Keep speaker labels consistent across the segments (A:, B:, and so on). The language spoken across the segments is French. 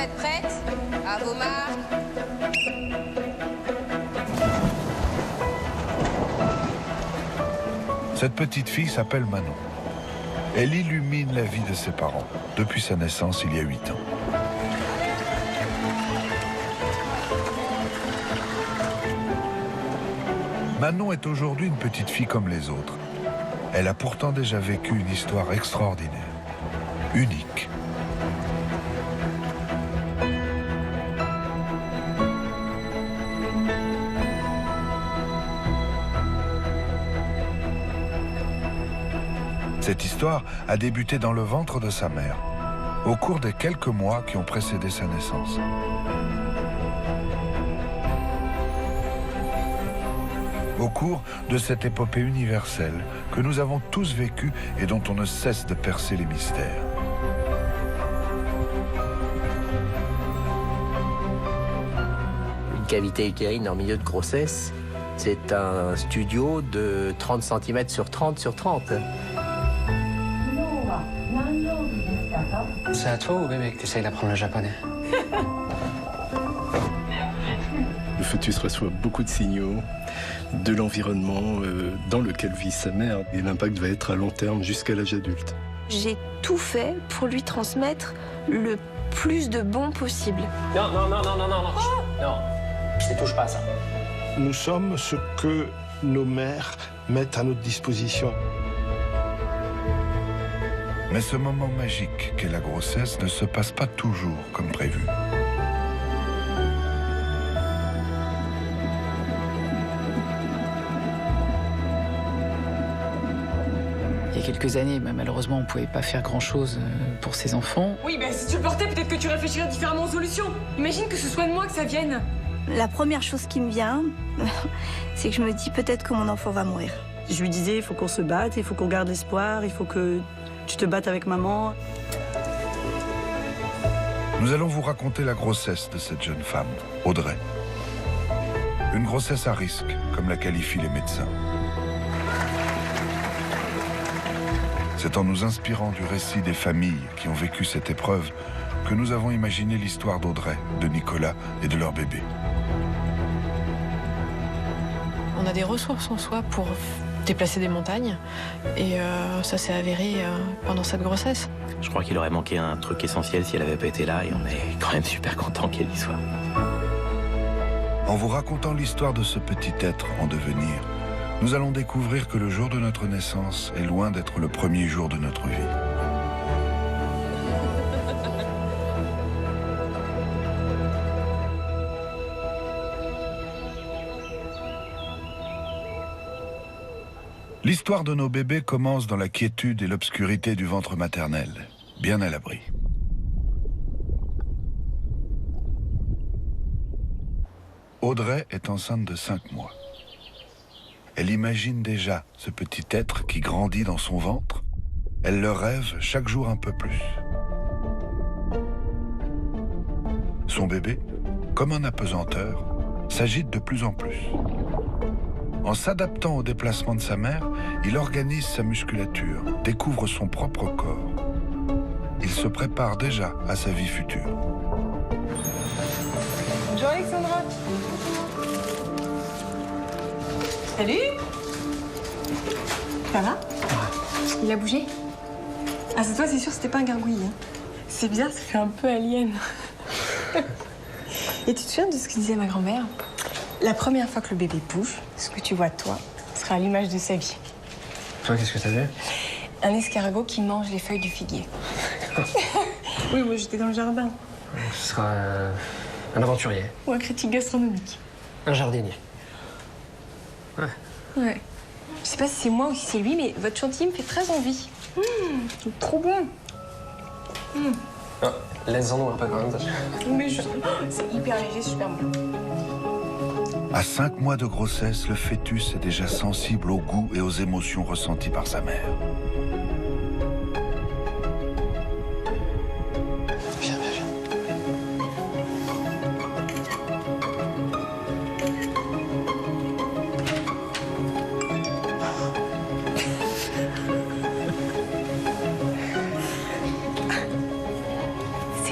A: êtes prêtes? À vos marques.
B: Cette petite fille s'appelle Manon. Elle illumine la vie de ses parents depuis sa naissance il y a 8 ans. Manon est aujourd'hui une petite fille comme les autres. Elle a pourtant déjà vécu une histoire extraordinaire, unique. Cette histoire a débuté dans le ventre de sa mère, au cours des quelques mois qui ont précédé sa naissance. Au cours de cette épopée universelle que nous avons tous vécue et dont on ne cesse de percer les mystères.
C: Une cavité utérine en milieu de grossesse, c'est un studio de 30 cm sur 30 sur 30.
D: C'est à toi ou au bébé que tu essayes d'apprendre le japonais?
E: Le fœtus reçoit beaucoup de signaux de l'environnement dans lequel vit sa mère. Et l'impact va être à long terme jusqu'à l'âge adulte.
F: J'ai tout fait pour lui transmettre le plus de bon possible.
D: Non, non, non, non, non, non, non. Oh non, ne touche pas à ça.
G: Nous sommes ce que nos mères mettent à notre disposition.
B: Mais ce moment magique qu'est la grossesse ne se passe pas toujours comme prévu.
H: Il y a quelques années, malheureusement, on ne pouvait pas faire grand-chose pour ses enfants.
I: Oui, mais si tu le portais, peut-être que tu réfléchirais différemment aux solutions. Imagine que ce soit de moi que ça vienne.
F: La première chose qui me vient, c'est que je me dis peut-être que mon enfant va mourir.
J: Je lui disais, il faut qu'on se batte, il faut qu'on garde l'espoir, il faut que tu te battes avec maman.
B: Nous allons vous raconter la grossesse de cette jeune femme, Audrey. Une grossesse à risque, comme la qualifient les médecins. C'est en nous inspirant du récit des familles qui ont vécu cette épreuve que nous avons imaginé l'histoire d'Audrey, de Nicolas et de leur bébé.
I: On a des ressources en soi pour déplacer des montagnes. Et ça s'est avéré pendant cette grossesse.
C: Je crois qu'il aurait manqué un truc essentiel si elle n'avait pas été là, et on est quand même super content qu'elle y soit.
B: En vous racontant l'histoire de ce petit être en devenir, nous allons découvrir que le jour de notre naissance est loin d'être le premier jour de notre vie. L'histoire de nos bébés commence dans la quiétude et l'obscurité du ventre maternel, bien à l'abri. Audrey est enceinte de 5 mois. Elle imagine déjà ce petit être qui grandit dans son ventre. Elle le rêve chaque jour un peu plus. Son bébé, comme un apesanteur, s'agite de plus en plus. En s'adaptant au déplacement de sa mère, il organise sa musculature, découvre son propre corps. Il se prépare déjà à sa vie future.
I: Bonjour Alexandra. Salut. Ça va? Il a bougé? Ah, c'est toi, c'est sûr, c'était pas un gargouille. Hein. C'est bizarre, ça fait un peu alien. Et tu te souviens de ce que disait ma grand-mère? La première fois que le bébé bouge, ce que tu vois de toi sera à l'image de sa vie.
D: Toi, qu'est-ce que t'as vu?
I: Un escargot qui mange les feuilles du figuier. Oui, moi j'étais dans le jardin.
D: Ce sera un aventurier.
I: Ou un critique gastronomique.
D: Un jardinier. Ouais.
I: Ouais. Je sais pas si c'est moi ou si c'est lui, mais votre chantilly me fait très envie. C'est trop bon.
D: Ah, laisse-en un peu quand même.
I: Mais c'est hyper léger, super bon.
B: À 5 mois de grossesse, le fœtus est déjà sensible au goût et aux émotions ressenties par sa mère.
D: Viens, viens, viens.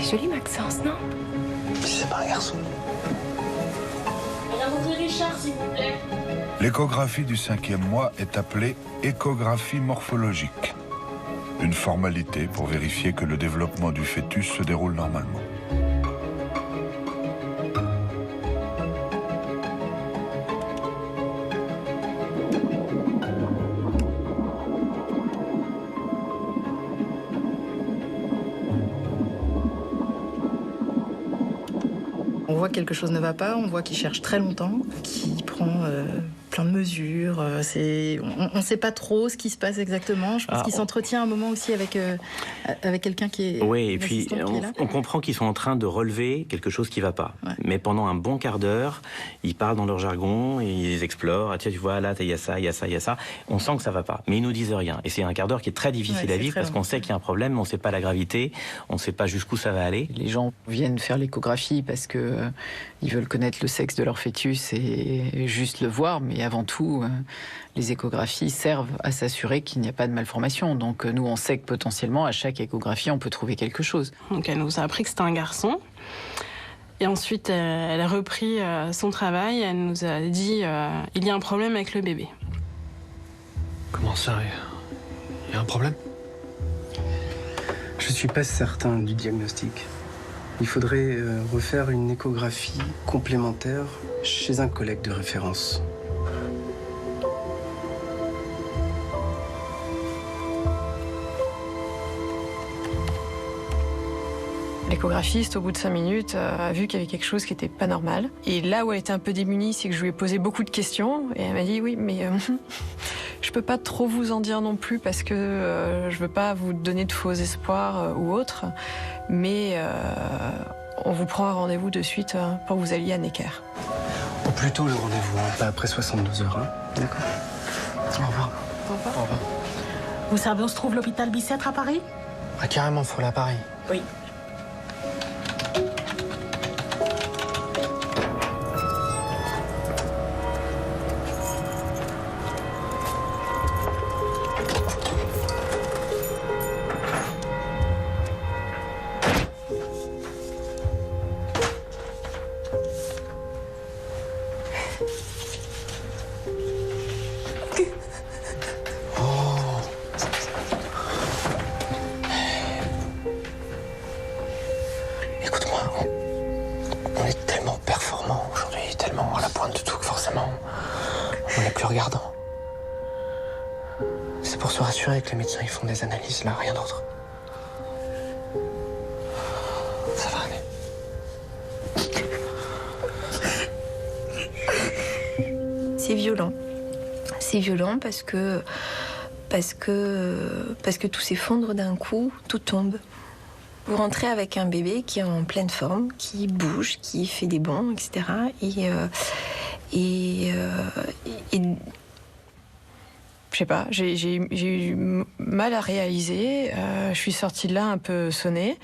F: C'est C'est joli, Maxence, non?
G: C'est pas un garçon.
K: Madame Richard, s'il vous plaît.
B: L'échographie du 5e mois est appelée échographie morphologique. Une formalité pour vérifier que le développement du fœtus se déroule normalement.
L: On voit que quelque chose ne va pas, on voit qu'il cherche très longtemps, qu'il prend plein de mesures. On ne sait pas trop ce qui se passe exactement. Je pense qu'il s'entretient un moment aussi avec quelqu'un qui est...
M: Oui, et puis on comprend qu'ils sont en train de relever quelque chose qui ne va pas. Ouais. Mais pendant un bon quart d'heure, ils parlent dans leur jargon, et ils explorent. Ah, tiens, tu vois, là, il y a ça, il y a ça, il y a ça. On sent que ça ne va pas, mais ils ne nous disent rien. Et c'est un quart d'heure qui est très difficile à vivre parce qu'on sait qu'il y a un problème, mais on ne sait pas la gravité, on ne sait pas jusqu'où ça va aller.
H: Les gens viennent faire l'échographie parce que ils veulent connaître le sexe de leur fœtus et juste le voir, mais avant tout, les échographies servent à s'assurer qu'il n'y a pas de malformation. Donc nous, on sait que potentiellement, à chaque échographie, on peut trouver quelque chose.
I: Donc elle nous a appris que c'était un garçon. Et ensuite, elle a repris son travail. Elle nous a dit il y a un problème avec le bébé.
N: Comment ça? Il y a un problème?
O: Je ne suis pas certain du diagnostic. Il faudrait refaire une échographie complémentaire chez un collègue de référence.
I: L'échographiste, au bout de 5 minutes, a vu qu'il y avait quelque chose qui n'était pas normal. Et là où elle était un peu démunie, c'est que je lui ai posé beaucoup de questions. Et elle m'a dit, oui, mais je peux pas trop vous en dire non plus parce que je veux pas vous donner de faux espoirs ou autre. Mais on vous prend un rendez-vous de suite pour que vous alliez à Necker.
O: Au plus tôt le rendez-vous, pas après 72 heures. Hein. D'accord. Au revoir.
I: Au revoir.
O: Au revoir.
K: Vous savez où se trouve l'hôpital Bicêtre à Paris?
O: Ah, carrément, faut là, Paris.
K: Oui.
O: C'est pour se rassurer que les médecins ils font des analyses, là, rien d'autre. Ça va aller.
F: C'est violent. C'est violent parce que tout s'effondre d'un coup, tout tombe. Vous rentrez avec un bébé qui est en pleine forme, qui bouge, qui fait des bonds, etc. Et je sais pas, j'ai eu mal à réaliser. Je suis sortie de là un peu sonnée.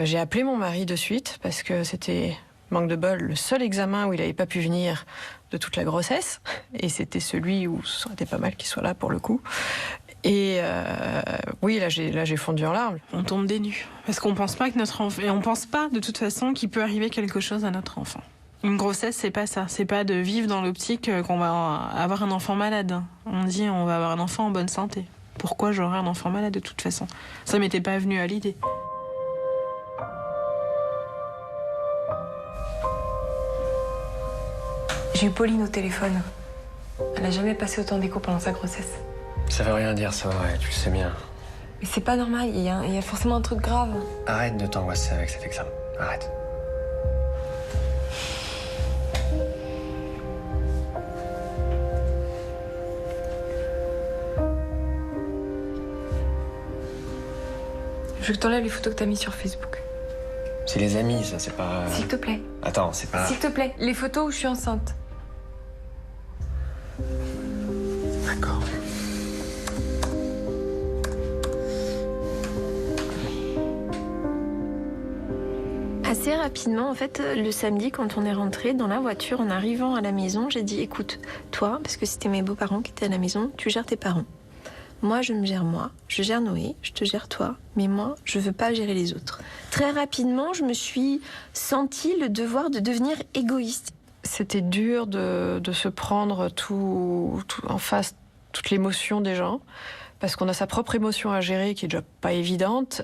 F: J'ai appelé mon mari de suite parce que c'était, manque de bol, le seul examen où il n'avait pas pu venir de toute la grossesse. Et c'était celui où ça aurait été pas mal qu'il soit là pour le coup. Et oui, là j'ai fondu en larmes.
I: On tombe des nues parce qu'on pense pas que notre enfant, et on pense pas de toute façon qu'il peut arriver quelque chose à notre enfant. Une grossesse, c'est pas ça. C'est pas de vivre dans l'optique qu'on va avoir un enfant malade. On dit on va avoir un enfant en bonne santé. Pourquoi j'aurais un enfant malade de toute façon? Ça m'était pas venu à l'idée.
P: J'ai eu Pauline au téléphone. Elle a jamais passé autant d'écho pendant sa grossesse.
N: Ça veut rien dire, ça, ouais, tu le sais bien.
P: Mais c'est pas normal, il y a forcément un truc grave.
N: Arrête de t'angoisser avec cet examen. Arrête.
P: Je veux que t'enlèves les photos que t'as mises sur Facebook.
N: C'est les amis, ça, c'est pas...
P: S'il te plaît.
N: Attends, c'est pas...
P: S'il te plaît, les photos où je suis enceinte.
N: D'accord.
F: Assez rapidement, en fait, le samedi, quand on est rentré dans la voiture, en arrivant à la maison, j'ai dit, écoute, toi, parce que c'était mes beaux-parents qui étaient à la maison, tu gères tes parents.
Q: Moi, je me gère moi, je gère Noé, je te gère toi, mais moi, je veux pas gérer les autres. Très rapidement, je me suis senti le devoir de devenir égoïste.
F: C'était dur de se prendre tout en face, toute l'émotion des gens, parce qu'on a sa propre émotion à gérer qui est déjà pas évidente,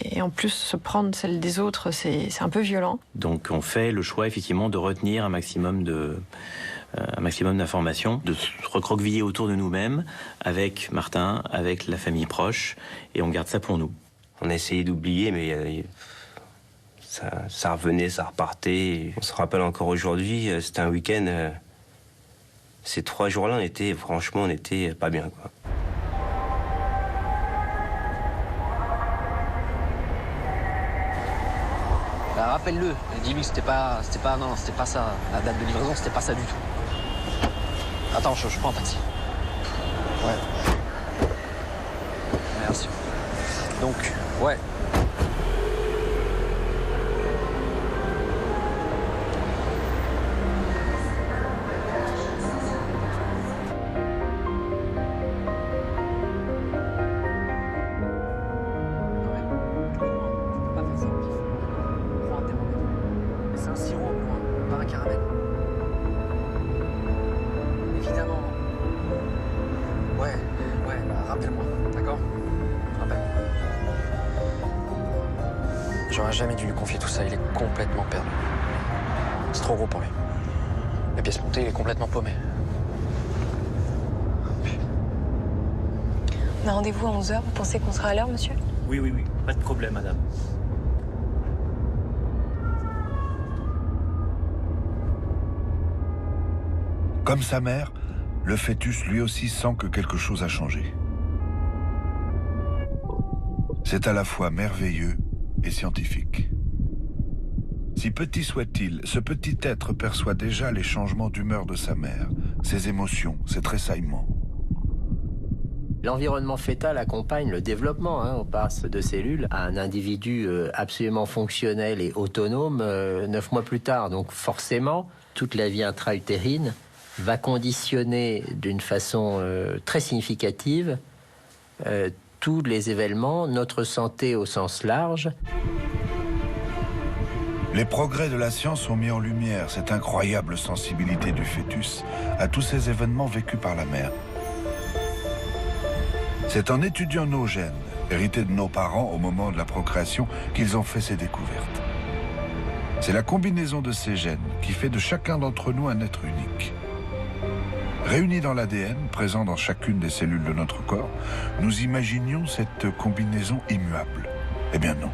F: et en plus se prendre celle des autres, c'est un peu violent.
M: Donc on fait le choix effectivement de retenir un maximum d'informations, de se recroqueviller autour de nous-mêmes, avec Martin, avec la famille proche, et on garde ça pour nous.
R: On a essayé d'oublier, mais ça revenait, ça repartait. On se rappelle encore aujourd'hui, c'était un week-end. Ces 3 jours-là, on était pas bien, quoi.
N: Bah, rappelle-le, dis-lui que c'était pas ça. La date de livraison, c'était pas ça du tout. Attends, je prends un taxi. Ouais. Merci. Donc, ouais. J'aurais jamais dû lui confier tout ça, il est complètement perdu. C'est trop gros pour lui. La pièce montée, il est complètement paumé.
P: On a rendez-vous à 11h, vous pensez qu'on sera à l'heure, monsieur?
M: Oui, pas de problème, madame.
B: Comme sa mère, le fœtus lui aussi sent que quelque chose a changé. C'est à la fois merveilleux et scientifique. Si petit soit-il, ce petit être perçoit déjà les changements d'humeur de sa mère, ses émotions, ses tressaillements.
C: L'environnement fœtal accompagne le développement. On passe de cellules à un individu absolument fonctionnel et autonome 9 mois plus tard. Donc forcément, toute la vie intra-utérine va conditionner d'une façon très significative tous les événements, notre santé au sens large.
B: Les progrès de la science ont mis en lumière cette incroyable sensibilité du fœtus à tous ces événements vécus par la mère. C'est en étudiant nos gènes, hérités de nos parents au moment de la procréation, qu'ils ont fait ces découvertes. C'est la combinaison de ces gènes qui fait de chacun d'entre nous un être unique. Réunis dans l'ADN, présent dans chacune des cellules de notre corps, nous imaginions cette combinaison immuable. Eh bien non.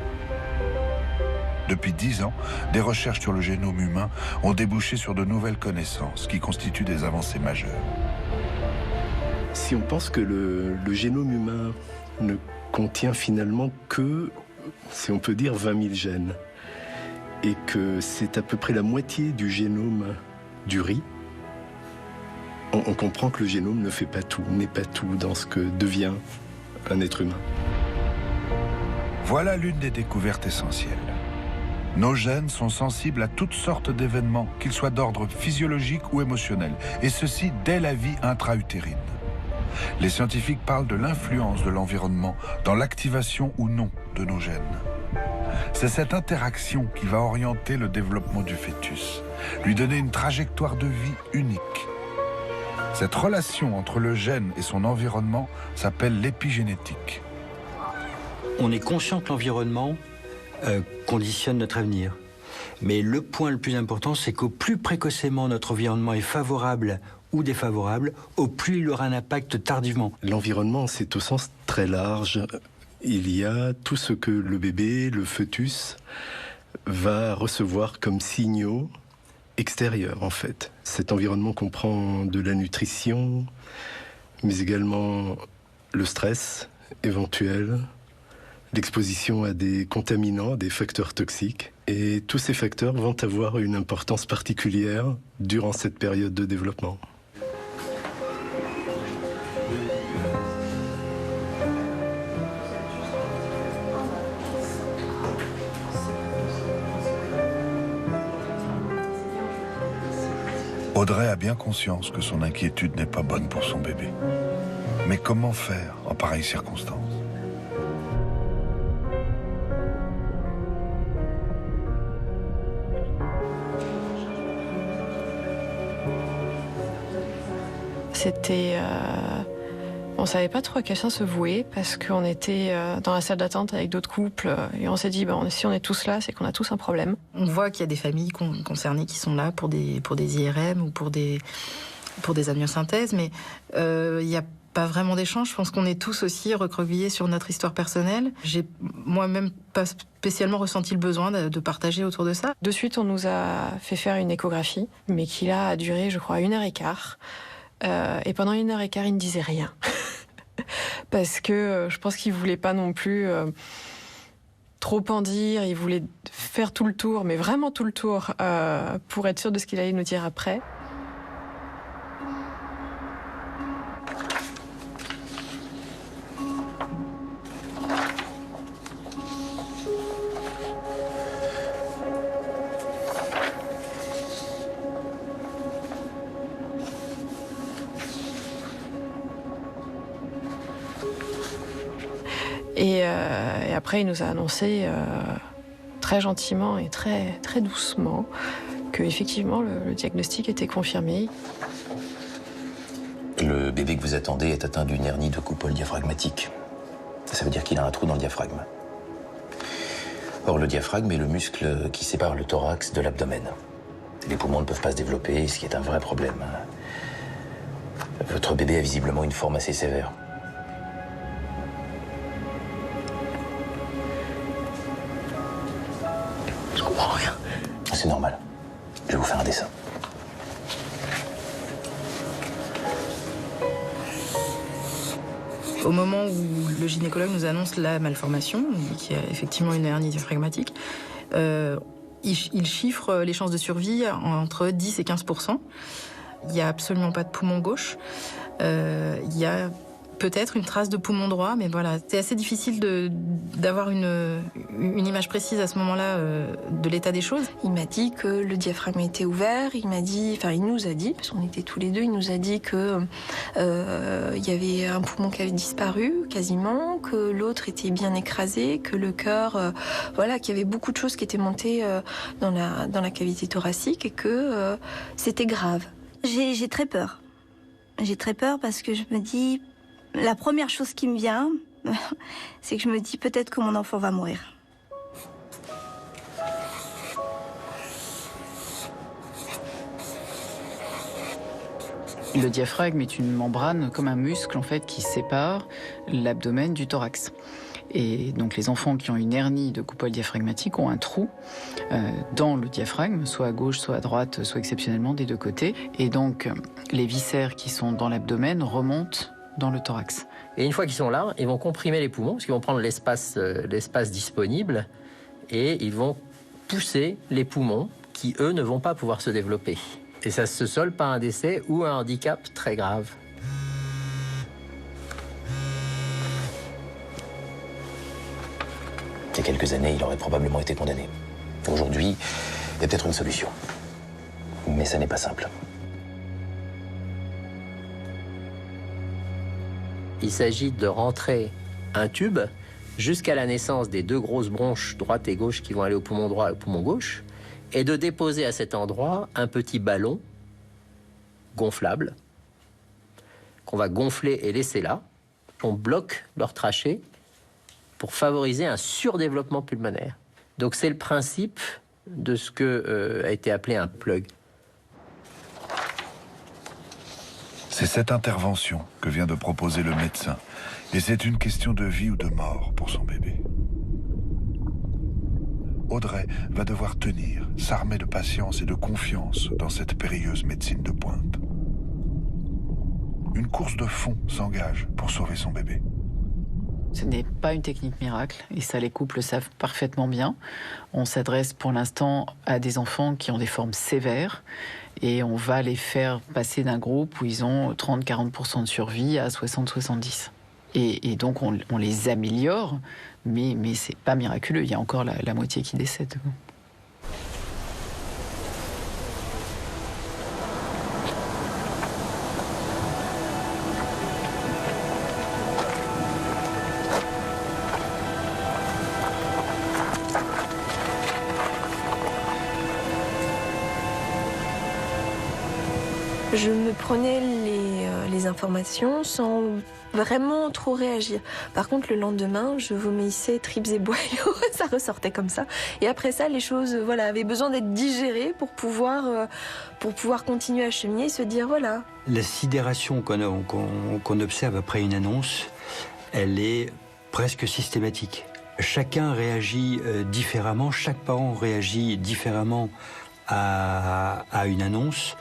B: Depuis 10 ans, des recherches sur le génome humain ont débouché sur de nouvelles connaissances qui constituent des avancées majeures.
E: Si on pense que le génome humain ne contient finalement que, si on peut dire, 20 000 gènes, et que c'est à peu près la moitié du génome du riz, on comprend que le génome ne fait pas tout, n'est pas tout dans ce que devient un être humain.
B: Voilà l'une des découvertes essentielles. Nos gènes sont sensibles à toutes sortes d'événements, qu'ils soient d'ordre physiologique ou émotionnel, et ceci dès la vie intra-utérine. Les scientifiques parlent de l'influence de l'environnement dans l'activation ou non de nos gènes. C'est cette interaction qui va orienter le développement du fœtus, lui donner une trajectoire de vie unique. Cette relation entre le gène et son environnement s'appelle l'épigénétique.
S: On est conscient que l'environnement conditionne notre avenir. Mais le point le plus important, c'est qu'au plus précocement notre environnement est favorable ou défavorable, au plus il aura un impact tardivement.
E: L'environnement, c'est au sens très large. Il y a tout ce que le bébé, le fœtus, va recevoir comme signaux extérieurs, en fait. Cet environnement comprend de la nutrition, mais également le stress éventuel, l'exposition à des contaminants, des facteurs toxiques. Et tous ces facteurs vont avoir une importance particulière durant cette période de développement.
B: Audrey a bien conscience que son inquiétude n'est pas bonne pour son bébé. Mais comment faire en pareille circonstance?
F: C'était... On savait pas trop à quel sens se vouer parce qu'on était dans la salle d'attente avec d'autres couples et on s'est dit si on est tous là, c'est qu'on a tous un problème.
L: On voit qu'il y a des familles concernées qui sont là pour des IRM ou pour des amniosynthèses, mais il n'y a pas vraiment d'échange. Je pense qu'on est tous aussi recroquevillés sur notre histoire personnelle. J'ai moi-même pas spécialement ressenti le besoin de partager autour de ça.
F: De suite, on nous a fait faire une échographie, mais qui là a duré, je crois, 1h15. Et pendant 1h15, il ne disait rien. Parce que je pense qu'il ne voulait pas non plus trop en dire. Il voulait faire tout le tour, mais vraiment tout le tour, pour être sûr de ce qu'il allait nous dire après. Et après, il nous a annoncé très gentiment et très, très doucement qu'effectivement, le diagnostic était confirmé.
T: Le bébé que vous attendez est atteint d'une hernie de coupole diaphragmatique. Ça veut dire qu'il a un trou dans le diaphragme. Or, le diaphragme est le muscle qui sépare le thorax de l'abdomen. Les poumons ne peuvent pas se développer, ce qui est un vrai problème. Votre bébé a visiblement une forme assez sévère. Je comprends rien. C'est normal. Je vais vous faire un dessin.
L: Au moment où le gynécologue nous annonce la malformation, qui a effectivement une hernie diaphragmatique, il chiffre les chances de survie entre 10 et 15%. Il n'y a absolument pas de poumon gauche. Il y a peut-être une trace de poumon droit, mais voilà, c'est assez difficile d'avoir une image précise à ce moment-là de l'état des choses.
Q: Il m'a dit que le diaphragme était ouvert, il nous a dit, parce qu'on était tous les deux, il nous a dit que il y avait un poumon qui avait disparu quasiment, que l'autre était bien écrasé, que le cœur, qu'il y avait beaucoup de choses qui étaient montées dans la cavité thoracique et que c'était grave.
U: J'ai très peur. J'ai très peur parce que je me dis, la première chose qui me vient, c'est que je me dis peut-être que mon enfant va mourir.
H: Le diaphragme est une membrane comme un muscle en fait qui sépare l'abdomen du thorax. Et donc les enfants qui ont une hernie de coupole diaphragmatique ont un trou dans le diaphragme, soit à gauche, soit à droite, soit exceptionnellement des deux côtés. Et donc les viscères qui sont dans l'abdomen remontent dans le thorax.
C: Et une fois qu'ils sont là, ils vont comprimer les poumons, parce qu'ils vont prendre l'espace disponible, et ils vont pousser les poumons qui, eux, ne vont pas pouvoir se développer. Et ça se solde par un décès ou un handicap très grave.
T: Il y a quelques années, il aurait probablement été condamné. Aujourd'hui, il y a peut-être une solution. Mais ça n'est pas simple.
C: Il s'agit de rentrer un tube jusqu'à la naissance des deux grosses bronches droite et gauche qui vont aller au poumon droit et au poumon gauche, et de déposer à cet endroit un petit ballon gonflable qu'on va gonfler et laisser là. On bloque leur trachée pour favoriser un surdéveloppement pulmonaire. Donc c'est le principe de ce que a été appelé un plug.
B: C'est cette intervention que vient de proposer le médecin. Et c'est une question de vie ou de mort pour son bébé. Audrey va devoir tenir, s'armer de patience et de confiance dans cette périlleuse médecine de pointe. Une course de fond s'engage pour sauver son bébé.
H: Ce n'est pas une technique miracle, et ça les couples savent parfaitement bien. On s'adresse pour l'instant à des enfants qui ont des formes sévères, et on va les faire passer d'un groupe où ils ont 30-40% de survie à 60-70. Et donc on les améliore, mais c'est pas miraculeux, il y a encore la moitié qui décède.
Q: Je me prenais les informations sans vraiment trop réagir. Par contre, le lendemain, je vomissais tripes et boyaux, ça ressortait comme ça. Et après ça, les choses avaient besoin d'être digérées pour pouvoir continuer à cheminer et se dire voilà.
S: La sidération qu'on observe après une annonce, elle est presque systématique. Chacun réagit différemment, chaque parent réagit différemment à une annonce.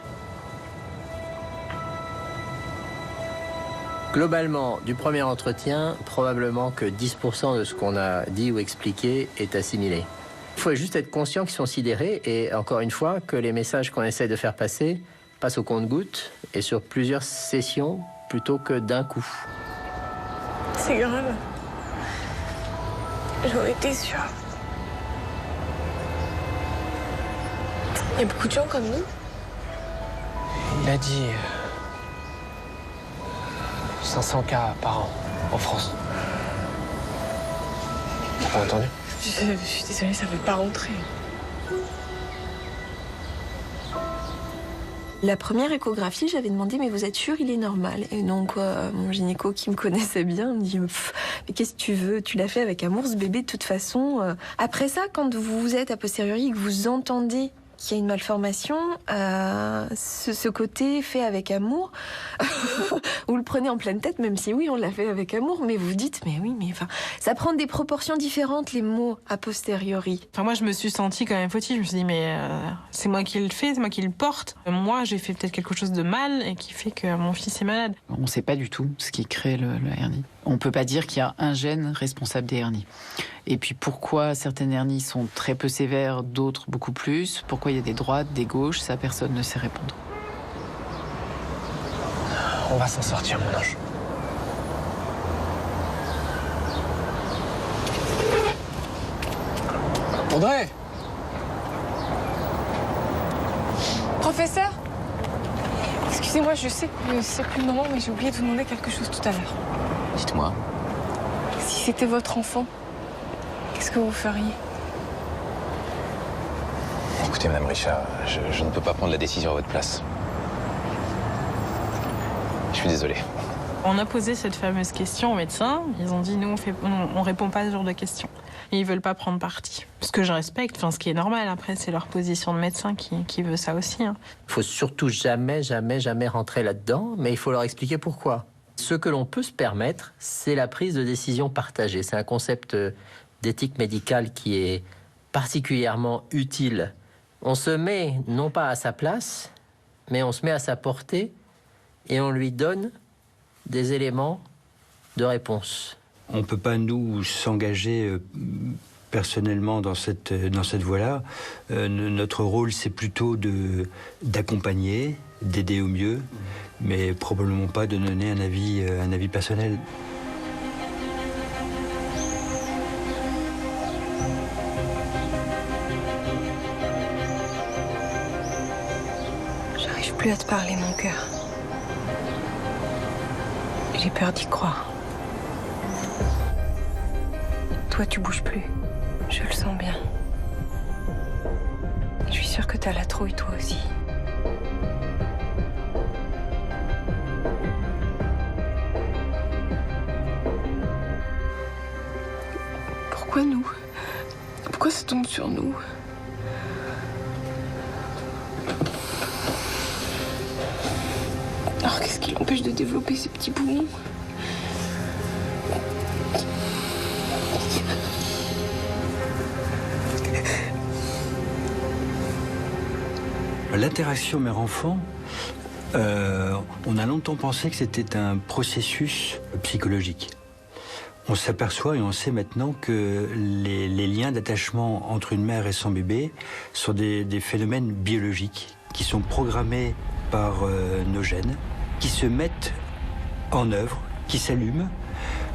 C: Globalement, du premier entretien, probablement que 10% de ce qu'on a dit ou expliqué est assimilé. Il faut juste être conscient qu'ils sont sidérés et, encore une fois, que les messages qu'on essaie de faire passer passent au compte-gouttes et sur plusieurs sessions plutôt que d'un coup.
P: C'est grave. J'en étais sûre. Il y a beaucoup de gens comme nous.
N: Il a dit 500 cas par an en France. T'as pas entendu?
P: Je suis désolée, ça ne veut pas rentrer.
Q: La première échographie, j'avais demandé, mais vous êtes sûr, il est normal? Et donc, mon gynéco qui me connaissait bien me dit, mais qu'est-ce que tu veux? Tu l'as fait avec amour, ce bébé, de toute façon. Après ça, quand vous êtes a posteriori, que vous entendez qu'il y a une malformation, ce côté fait avec amour, vous le prenez en pleine tête, même si oui, on l'a fait avec amour, mais vous dites, mais oui, mais enfin, ça prend des proportions différentes, les mots a posteriori.
I: Enfin, moi, je me suis sentie quand même fautive. Je me suis dit, mais c'est moi qui le fais, c'est moi qui le porte. Moi, j'ai fait peut-être quelque chose de mal et qui fait que mon fils est malade.
H: On ne sait pas du tout ce qui crée la hernie. On ne peut pas dire qu'il y a un gène responsable des hernies. Et puis pourquoi certaines hernies sont très peu sévères, d'autres beaucoup plus? Pourquoi il y a des droites, des gauches? Ça, personne ne sait répondre.
N: On va s'en sortir, mon ange. Audrey!
P: Professeur? Excusez-moi, je sais que c'est plus le moment, mais j'ai oublié de vous demander quelque chose tout à l'heure.
T: Dites-moi.
P: Si c'était votre enfant, qu'est-ce que vous feriez?
T: Écoutez, Madame Richard, je ne peux pas prendre la décision à votre place. Je suis désolé.
I: On a posé cette fameuse question aux médecins. Ils ont dit, nous, on répond pas à ce genre de questions. Et ils veulent pas prendre parti. Ce que je respecte, ce qui est normal, après, c'est leur position de médecin qui veut ça aussi. Il
C: faut surtout jamais rentrer là-dedans, mais il faut leur expliquer pourquoi. Ce que l'on peut se permettre, c'est la prise de décision partagée. C'est un concept d'éthique médicale qui est particulièrement utile. On se met non pas à sa place, mais on se met à sa portée et on lui donne des éléments de réponse.
S: On ne peut pas, nous, s'engager personnellement dans cette voie-là. Notre rôle, c'est plutôt d'accompagner, d'aider au mieux, mais probablement pas de donner un avis personnel.
P: J'arrive plus à te parler, mon cœur. J'ai peur d'y croire. Toi, tu bouges plus. Je le sens bien. Je suis sûre que t'as la trouille, toi aussi. Pourquoi nous? Pourquoi ça tombe sur nous? Alors, qu'est-ce qui l'empêche de développer ses petits poumons?
S: L'interaction mère-enfant, on a longtemps pensé que c'était un processus psychologique. On s'aperçoit et on sait maintenant que les liens d'attachement entre une mère et son bébé sont des phénomènes biologiques qui sont programmés par nos gènes, qui se mettent en œuvre, qui s'allument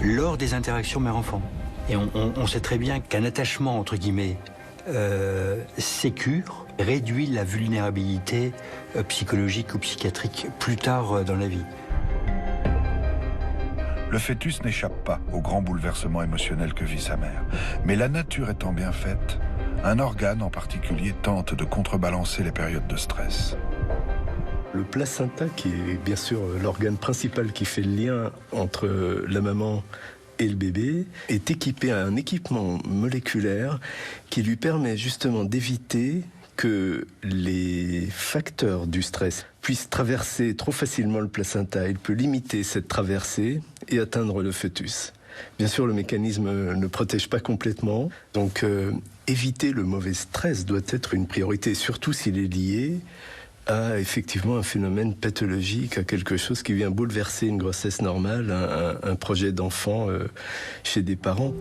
S: lors des interactions mère-enfant. Et on sait très bien qu'un attachement, entre guillemets, sécure, réduit la vulnérabilité psychologique ou psychiatrique plus tard dans la vie.
B: Le fœtus n'échappe pas au grand bouleversement émotionnel que vit sa mère. Mais la nature étant bien faite, un organe en particulier tente de contrebalancer les périodes de stress.
E: Le placenta, qui est bien sûr l'organe principal qui fait le lien entre la maman et le bébé, est équipé à un équipement moléculaire qui lui permet justement d'éviter que les facteurs du stress puissent traverser trop facilement le placenta. Il peut limiter cette traversée et atteindre le fœtus. Bien sûr, le mécanisme ne protège pas complètement, donc éviter le mauvais stress doit être une priorité, surtout s'il est lié à effectivement un phénomène pathologique, à quelque chose qui vient bouleverser une grossesse normale, un projet d'enfant chez des parents.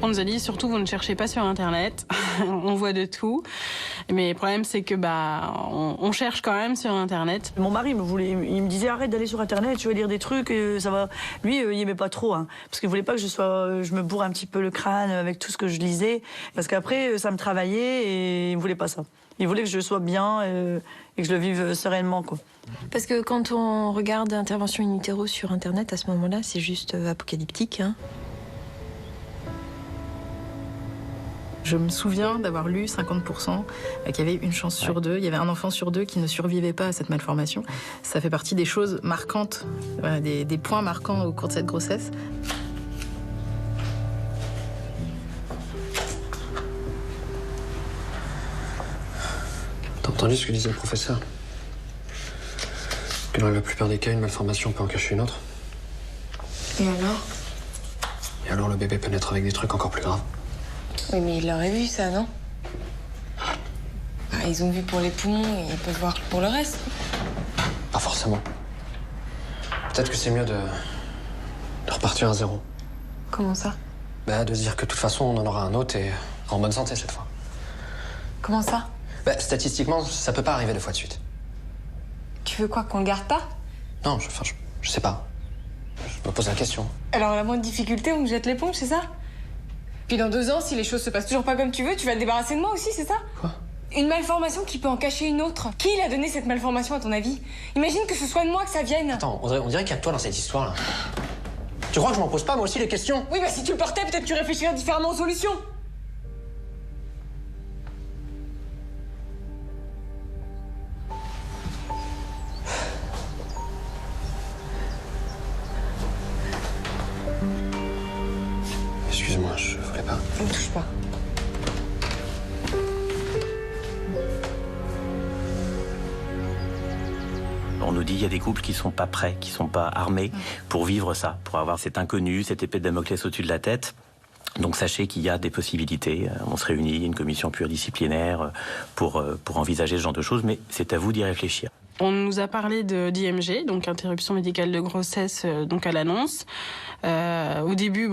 I: On nous a dit surtout vous ne cherchez pas sur Internet, on voit de tout. Mais le problème c'est que on cherche quand même sur Internet.
J: Mon mari il me disait arrête d'aller sur Internet, tu vas lire des trucs, ça va. Lui il aimait pas trop, parce qu'il voulait pas que je me bourre un petit peu le crâne avec tout ce que je lisais, parce qu'après ça me travaillait et il voulait pas ça. Il voulait que je sois bien et que je le vive sereinement, quoi.
Q: Parce que quand on regarde Intervention in utero sur Internet, à ce moment-là, c'est juste apocalyptique.
L: Je me souviens d'avoir lu 50% qu'il y avait une chance sur deux, il y avait un enfant sur deux qui ne survivait pas à cette malformation. Ça fait partie des choses marquantes, des points marquants au cours de cette grossesse.
N: T'as entendu ce que disait le professeur? Que dans la plupart des cas, une malformation peut en cacher une autre.
P: Et alors?
N: Et alors le bébé peut naître avec des trucs encore plus graves.
P: Oui, mais ils l'auraient vu, ça, non? Ils ont vu pour les poumons et ils peuvent voir pour le reste.
N: Pas forcément. Peut-être que c'est mieux de repartir à zéro.
P: Comment ça?
N: De se dire que de toute façon, on en aura un autre et en bonne santé cette fois.
P: Comment ça?
N: Statistiquement, ça peut pas arriver 2 fois de suite.
P: Tu veux quoi, qu'on le garde pas?
N: Non, je sais pas. Je me pose la question.
P: Alors, à la moindre difficulté, on me jette l'éponge, c'est ça? Puis dans 2 ans, si les choses se passent toujours pas comme tu veux, tu vas te débarrasser de moi aussi, c'est ça?
N: Quoi?
P: Une malformation qui peut en cacher une autre. Qui l'a donné cette malformation, à ton avis? Imagine que ce soit de moi que ça vienne.
N: Attends, on dirait qu'il y a que toi dans cette histoire-là. Tu crois que je m'en pose pas, moi aussi, les questions?
P: Oui, si tu le portais, peut-être tu réfléchirais différemment aux solutions.
N: Excuse-moi, je voulais pas.
P: Ne touche pas.
M: On nous dit qu'il y a des couples qui sont pas prêts, qui sont pas armés pour vivre ça, pour avoir cet inconnu, cette épée de Damoclès au-dessus de la tête. Donc sachez qu'il y a des possibilités. On se réunit, une commission pluridisciplinaire pour envisager ce genre de choses, mais c'est à vous d'y réfléchir.
I: On nous a parlé d'IMG, donc interruption médicale de grossesse, donc à l'annonce. Au début,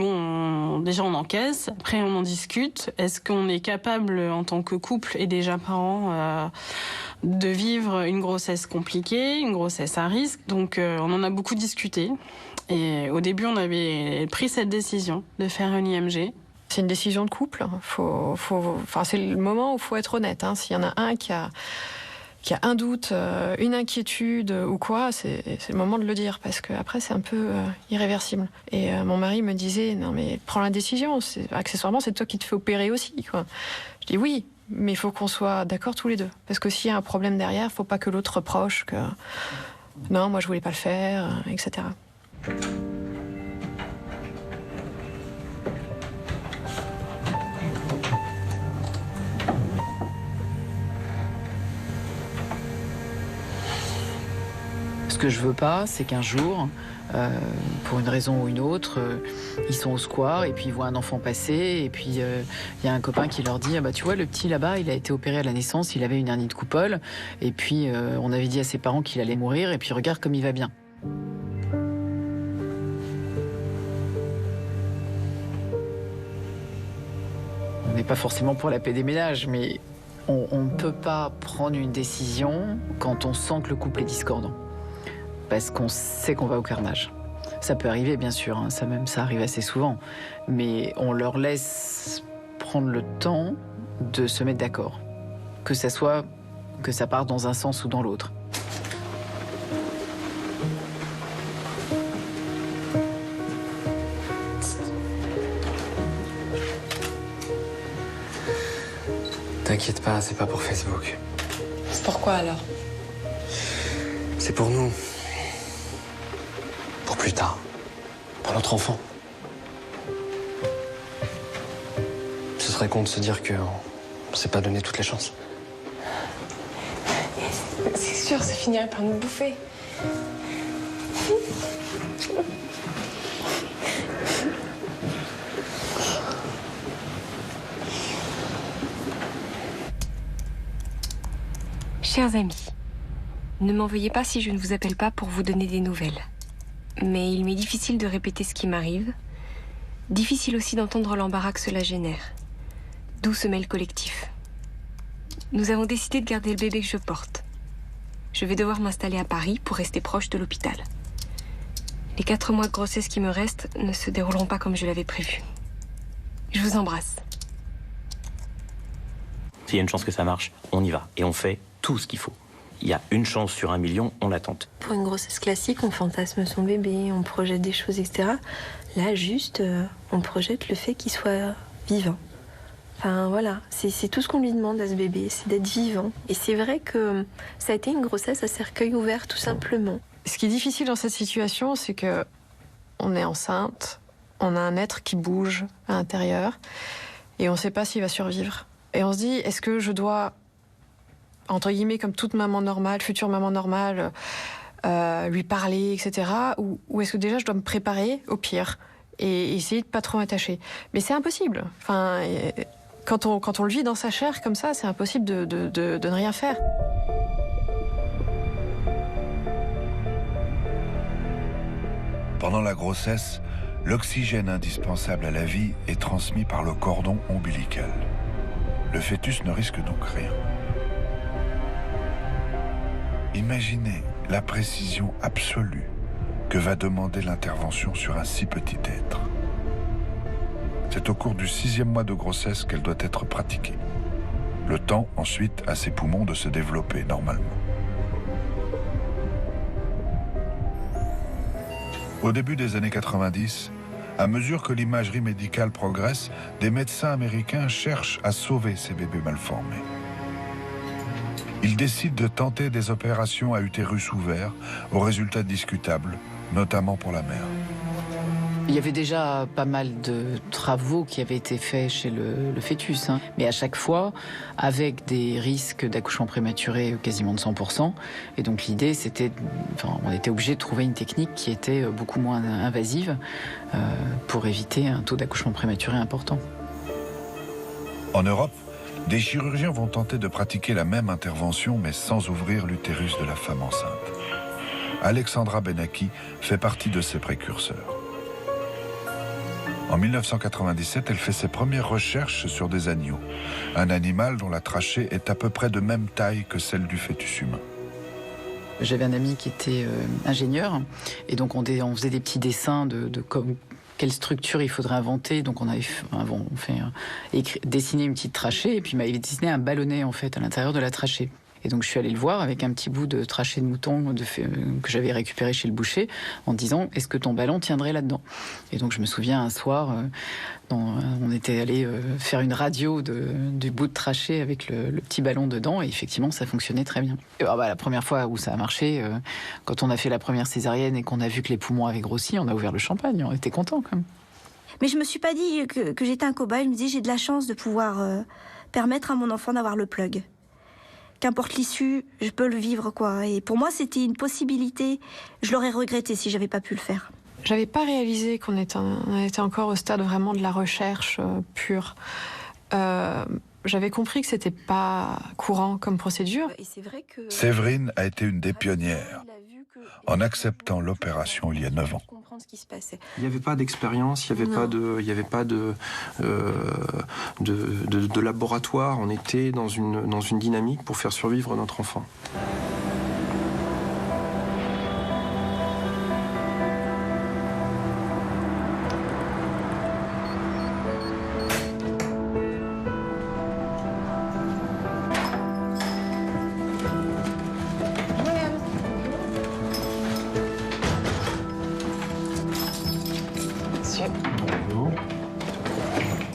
I: déjà on encaisse, après on en discute. Est-ce qu'on est capable, en tant que couple et déjà parents, de vivre une grossesse compliquée, une grossesse à risque? Donc on en a beaucoup discuté. Et au début, on avait pris cette décision de faire un IMG.
F: C'est une décision de couple. C'est le moment où il faut être honnête. S'il y en a un qui a un doute, une inquiétude ou quoi, c'est le moment de le dire, parce qu'après c'est un peu irréversible. Et mon mari me disait, non mais prends la décision, accessoirement c'est toi qui te fais opérer aussi, quoi. Je dis oui, mais il faut qu'on soit d'accord tous les deux, parce que s'il y a un problème derrière, il ne faut pas que l'autre reproche que non, moi je voulais pas le faire, etc.
H: Ce que je veux pas, c'est qu'un jour, pour une raison ou une autre, ils sont au square et puis ils voient un enfant passer et puis il y a un copain qui leur dit tu vois le petit là-bas, il a été opéré à la naissance, il avait une hernie de coupole et puis on avait dit à ses parents qu'il allait mourir et puis regarde comme il va bien. On n'est pas forcément pour la paix des ménages, mais on ne peut pas prendre une décision quand on sent que le couple est discordant. Parce qu'on sait qu'on va au carnage. Ça peut arriver, bien sûr, ça arrive assez souvent. Mais on leur laisse prendre le temps de se mettre d'accord. Que ça parte dans un sens ou dans l'autre.
O: T'inquiète pas, c'est pas pour Facebook.
P: C'est pourquoi alors?
O: C'est pour nous. Pour plus tard. Pour notre enfant. Ce serait con de se dire qu'on s'est pas donné toutes les chances.
P: C'est sûr, ça finirait par nous bouffer.
A: Chers amis, ne m'en veuillez pas si je ne vous appelle pas pour vous donner des nouvelles. Mais il m'est difficile de répéter ce qui m'arrive. Difficile aussi d'entendre l'embarras que cela génère. D'où ce mail collectif. Nous avons décidé de garder le bébé que je porte. Je vais devoir m'installer à Paris pour rester proche de l'hôpital. Les 4 mois de grossesse qui me restent ne se dérouleront pas comme je l'avais prévu. Je vous embrasse.
M: S'il y a une chance que ça marche, on y va. Et on fait tout ce qu'il faut. Il y a une chance sur 1 million, on la tente.
A: Pour une grossesse classique, on fantasme son bébé, on projette des choses, etc. Là, juste, on projette le fait qu'il soit vivant. Enfin, voilà, c'est tout ce qu'on lui demande à ce bébé, c'est d'être vivant. Et c'est vrai que ça a été une grossesse à cercueil ouvert, tout simplement.
F: Ce qui est difficile dans cette situation, c'est que on est enceinte, on a un être qui bouge à l'intérieur, et on ne sait pas s'il va survivre. Et on se dit, est-ce que je dois, entre guillemets, comme toute maman normale, future maman normale, lui parler, etc. Ou est-ce que déjà je dois me préparer au pire et essayer de pas trop m'attacher. Mais c'est impossible. Enfin, quand on le vit dans sa chair comme ça, c'est impossible de ne rien faire.
B: Pendant la grossesse, l'oxygène indispensable à la vie est transmis par le cordon ombilical. Le fœtus ne risque donc rien. Imaginez la précision absolue que va demander l'intervention sur un si petit être. C'est au cours du 6e mois de grossesse qu'elle doit être pratiquée. Le temps ensuite à ses poumons de se développer normalement. Au début des années 90, à mesure que l'imagerie médicale progresse, des médecins américains cherchent à sauver ces bébés malformés. Ils décident de tenter des opérations à utérus ouvert, aux résultats discutables, notamment pour la mère.
H: Il y avait déjà pas mal de travaux qui avaient été faits chez le fœtus, hein. Mais à chaque fois, avec des risques d'accouchement prématuré quasiment de 100%. Et donc l'idée, c'était, on était obligé de trouver une technique qui était beaucoup moins invasive pour éviter un taux d'accouchement prématuré important.
B: En Europe, des chirurgiens vont tenter de pratiquer la même intervention, mais sans ouvrir l'utérus de la femme enceinte. Alexandra Benaki fait partie de ces précurseurs. En 1997, elle fait ses premières recherches sur des agneaux, un animal dont la trachée est à peu près de même taille que celle du fœtus humain.
H: J'avais un ami qui était ingénieur, et donc on faisait des petits dessins de quelle structure il faudrait inventer. Donc on avait dessiné une petite trachée, et puis il m'avait dessiné un ballonnet en fait à l'intérieur de la trachée. Et donc je suis allée le voir avec un petit bout de trachée de mouton que j'avais récupéré chez le boucher en disant « Est-ce que ton ballon tiendrait là-dedans ?» Et donc je me souviens un soir, on était allé faire une radio du bout de trachée avec le petit ballon dedans et effectivement ça fonctionnait très bien. Et la première fois où ça a marché, quand on a fait la première césarienne et qu'on a vu que les poumons avaient grossi, on a ouvert le champagne, on était contents quand même.
U: Mais je me suis pas dit que j'étais un cobaye, je me dis j'ai de la chance de pouvoir permettre à mon enfant d'avoir le plug. Qu'importe l'issue, je peux le vivre, quoi. Et pour moi, c'était une possibilité. Je l'aurais regretté si j'avais pas pu le faire.
F: J'avais pas réalisé qu'on était encore au stade vraiment de la recherche pure. J'avais compris que c'était pas courant comme procédure.
U: Et c'est vrai que
B: Séverine a été une des pionnières en acceptant l'opération il y a 9 ans.
O: Il n'y avait pas d'expérience, il n'y avait pas de laboratoire. On était dans une dynamique pour faire survivre notre enfant.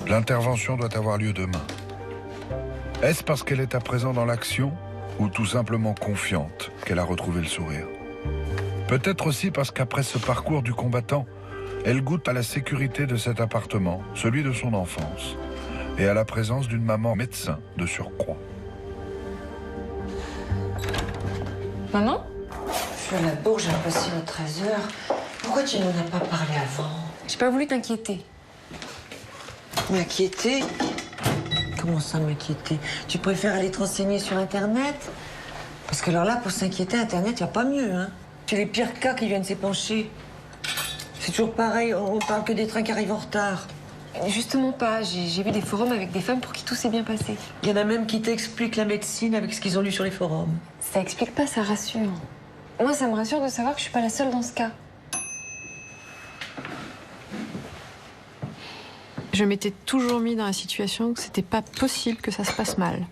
B: L'intervention doit avoir lieu demain. Est-ce parce qu'elle est à présent dans l'action ou tout simplement confiante qu'elle a retrouvé le sourire? Peut-être aussi parce qu'après ce parcours du combattant, elle goûte à la sécurité de cet appartement, celui de son enfance, et à la présence d'une maman médecin de surcroît.
P: Maman?
D: Je suis à la bourre, j'ai passé à 13h. Pourquoi tu m'en as pas parlé avant?
P: J'ai pas voulu t'inquiéter.
D: M'inquiéter? Comment ça, m'inquiéter? Tu préfères aller te renseigner sur Internet? Parce que alors là, pour s'inquiéter, Internet, y a pas mieux, hein. C'est les pires cas qui viennent s'épancher. C'est toujours pareil, on parle que des trains qui arrivent en retard.
P: Justement pas, j'ai vu des forums avec des femmes pour qui tout s'est bien passé.
D: Il y en a même qui t'expliquent la médecine avec ce qu'ils ont lu sur les forums.
P: Ça explique pas, ça rassure. Moi, ça me rassure de savoir que je suis pas la seule dans ce cas.
F: Je m'étais toujours mis dans la situation que c'était pas possible que ça se passe mal.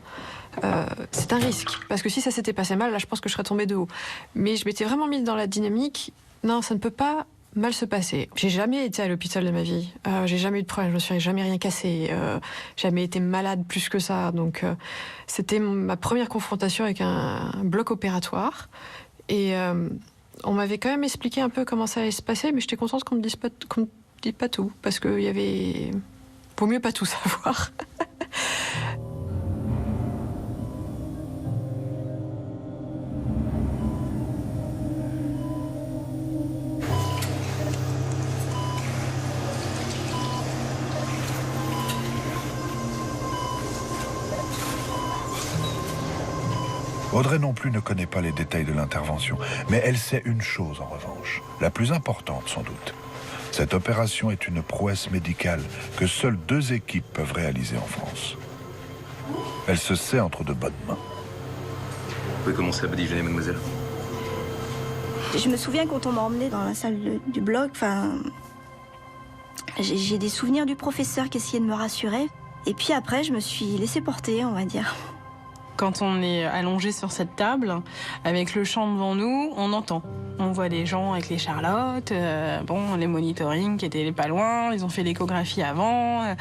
F: C'est un risque, parce que si ça s'était passé mal, là, je pense que je serais tombée de haut. Mais je m'étais vraiment mise dans la dynamique, non, ça ne peut pas mal se passer. J'ai jamais été à l'hôpital de ma vie. J'ai jamais eu de problème, je me suis jamais rien cassé. Jamais été malade plus que ça. Donc, c'était ma première confrontation avec un bloc opératoire. Et on m'avait quand même expliqué un peu comment ça allait se passer, mais j'étais contente qu'on me dise pas tout, parce qu'il y avait... Vaut mieux pas tout savoir.
B: Audrey non plus ne connaît pas les détails de l'intervention, mais elle sait une chose en revanche, la plus importante sans doute. Cette opération est une prouesse médicale que seules 2 équipes peuvent réaliser en France. Elle se sait entre de bonnes mains.
N: Vous pouvez commencer à badigeonner, mademoiselle.
U: Je me souviens quand on m'a emmenée dans la salle du bloc, j'ai des souvenirs du professeur qui essayait de me rassurer. Et puis après, je me suis laissée porter, on va dire.
P: Quand on est allongé sur cette table, avec le champ devant nous, on entend. On voit des gens avec les charlottes, les monitoring qui étaient pas loin, ils ont fait l'échographie avant.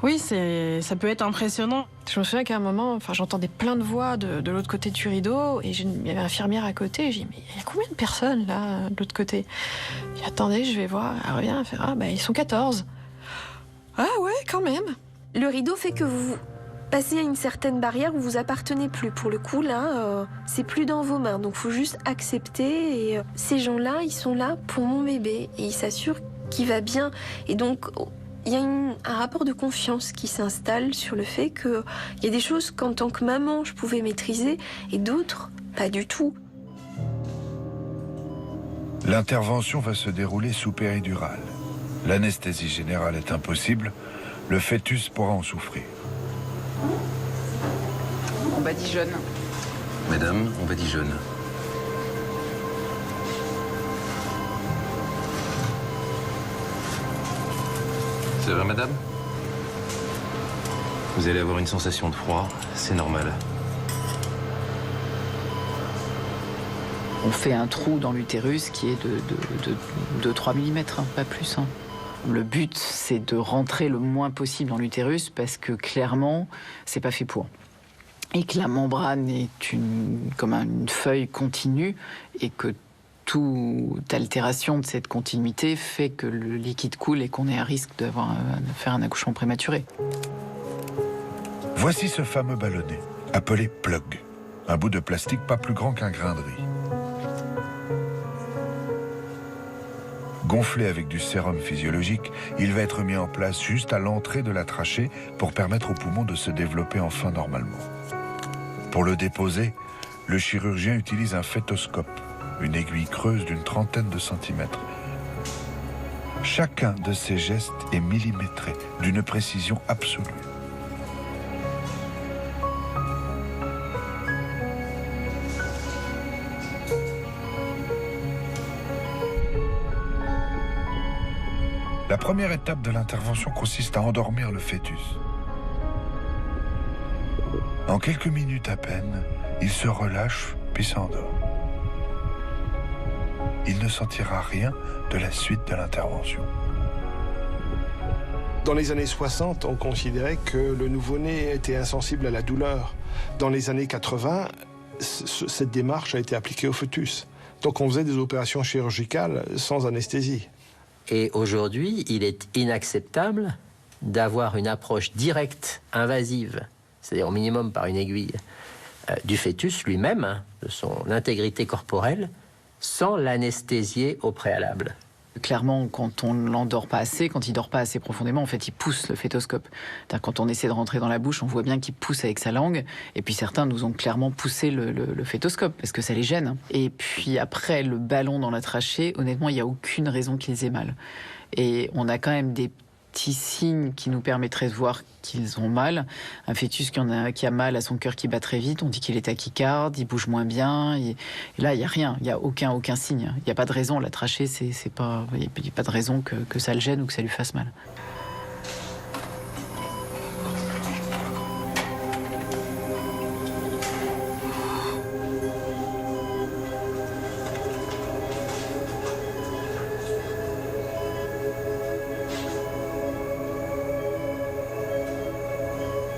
P: Oui, ça peut être impressionnant.
F: Je me souviens qu'à un moment, j'entendais plein de voix de l'autre côté du rideau, et il y avait une infirmière à côté, et j'ai dit, mais il y a combien de personnes là, de l'autre côté? J'ai dit, attendez, je vais voir. Elle revient, elle fait, ils sont 14. Ah ouais, quand même.
Q: Le rideau fait que vous passez à une certaine barrière où vous appartenez plus. Pour le coup, là, c'est plus dans vos mains. Donc, faut juste accepter. Et ces gens-là, ils sont là pour mon bébé. Et ils s'assurent qu'il va bien. Et donc, il y a un rapport de confiance qui s'installe sur le fait qu'il y a des choses qu'en tant que maman, je pouvais maîtriser, et d'autres, pas du tout.
B: L'intervention va se dérouler sous péridurale. L'anesthésie générale est impossible. Le fœtus pourra en souffrir.
H: On badigeonne.
N: Mesdames, on badigeonne. C'est vrai, madame? Vous allez avoir une sensation de froid, c'est normal.
H: On fait un trou dans l'utérus qui est de 3 mm, pas plus. Le but, c'est de rentrer le moins possible dans l'utérus parce que clairement, c'est pas fait pour. Et que la membrane est comme une feuille continue et que toute altération de cette continuité fait que le liquide coule et qu'on est à risque de faire un accouchement prématuré.
B: Voici ce fameux ballonnet, appelé plug. Un bout de plastique pas plus grand qu'un grain de riz. Gonflé avec du sérum physiologique, il va être mis en place juste à l'entrée de la trachée pour permettre aux poumons de se développer enfin normalement. Pour le déposer, le chirurgien utilise un fétoscope, une aiguille creuse d'une trentaine de centimètres. Chacun de ces gestes est millimétré, d'une précision absolue. La première étape de l'intervention consiste à endormir le fœtus. En quelques minutes à peine, il se relâche puis s'endort. Il ne sentira rien de la suite de l'intervention.
G: Dans les années 60, on considérait que le nouveau-né était insensible à la douleur. Dans les années 80, cette démarche a été appliquée au fœtus. Donc on faisait des opérations chirurgicales sans anesthésie.
C: Et aujourd'hui, il est inacceptable d'avoir une approche directe, invasive, c'est-à-dire au minimum par une aiguille, du fœtus lui-même, hein, de son intégrité corporelle, sans l'anesthésier au préalable.
H: Clairement, quand on ne l'endort pas assez, quand il dort pas assez profondément, en fait, il pousse le fétoscope. Quand on essaie de rentrer dans la bouche, on voit bien qu'il pousse avec sa langue. Et puis certains nous ont clairement poussé le fétoscope parce que ça les gêne. Et puis après, le ballon dans la trachée, honnêtement, il n'y a aucune raison qu'ils aient mal. Et on a quand même des petits signes qui nous permettraient de voir qu'ils ont mal. Un fœtus qui a mal à son cœur qui bat très vite, on dit qu'il est tachycarde, il bouge moins bien. Et là, il n'y a rien, il n'y a aucun signe. Il n'y a pas de raison, la trachée, il n'y a pas de raison que ça le gêne ou que ça lui fasse mal.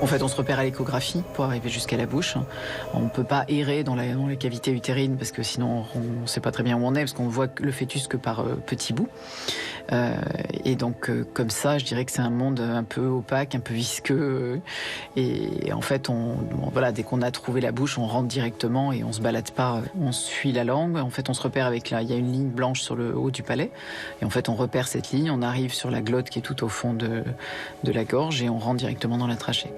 H: En fait, on se repère à l'échographie pour arriver jusqu'à la bouche. On ne peut pas errer dans la cavité utérine parce que sinon on ne sait pas très bien où on est parce qu'on voit le fœtus que par petits bouts. Et donc comme ça, je dirais que c'est un monde un peu opaque, un peu visqueux. Et en fait, voilà, dès qu'on a trouvé la bouche, on rentre directement et on se balade pas. On suit la langue. En fait, on se repère il y a une ligne blanche sur le haut du palais. Et en fait, on repère cette ligne. On arrive sur la glotte qui est tout au fond de la gorge et on rentre directement dans la trachée.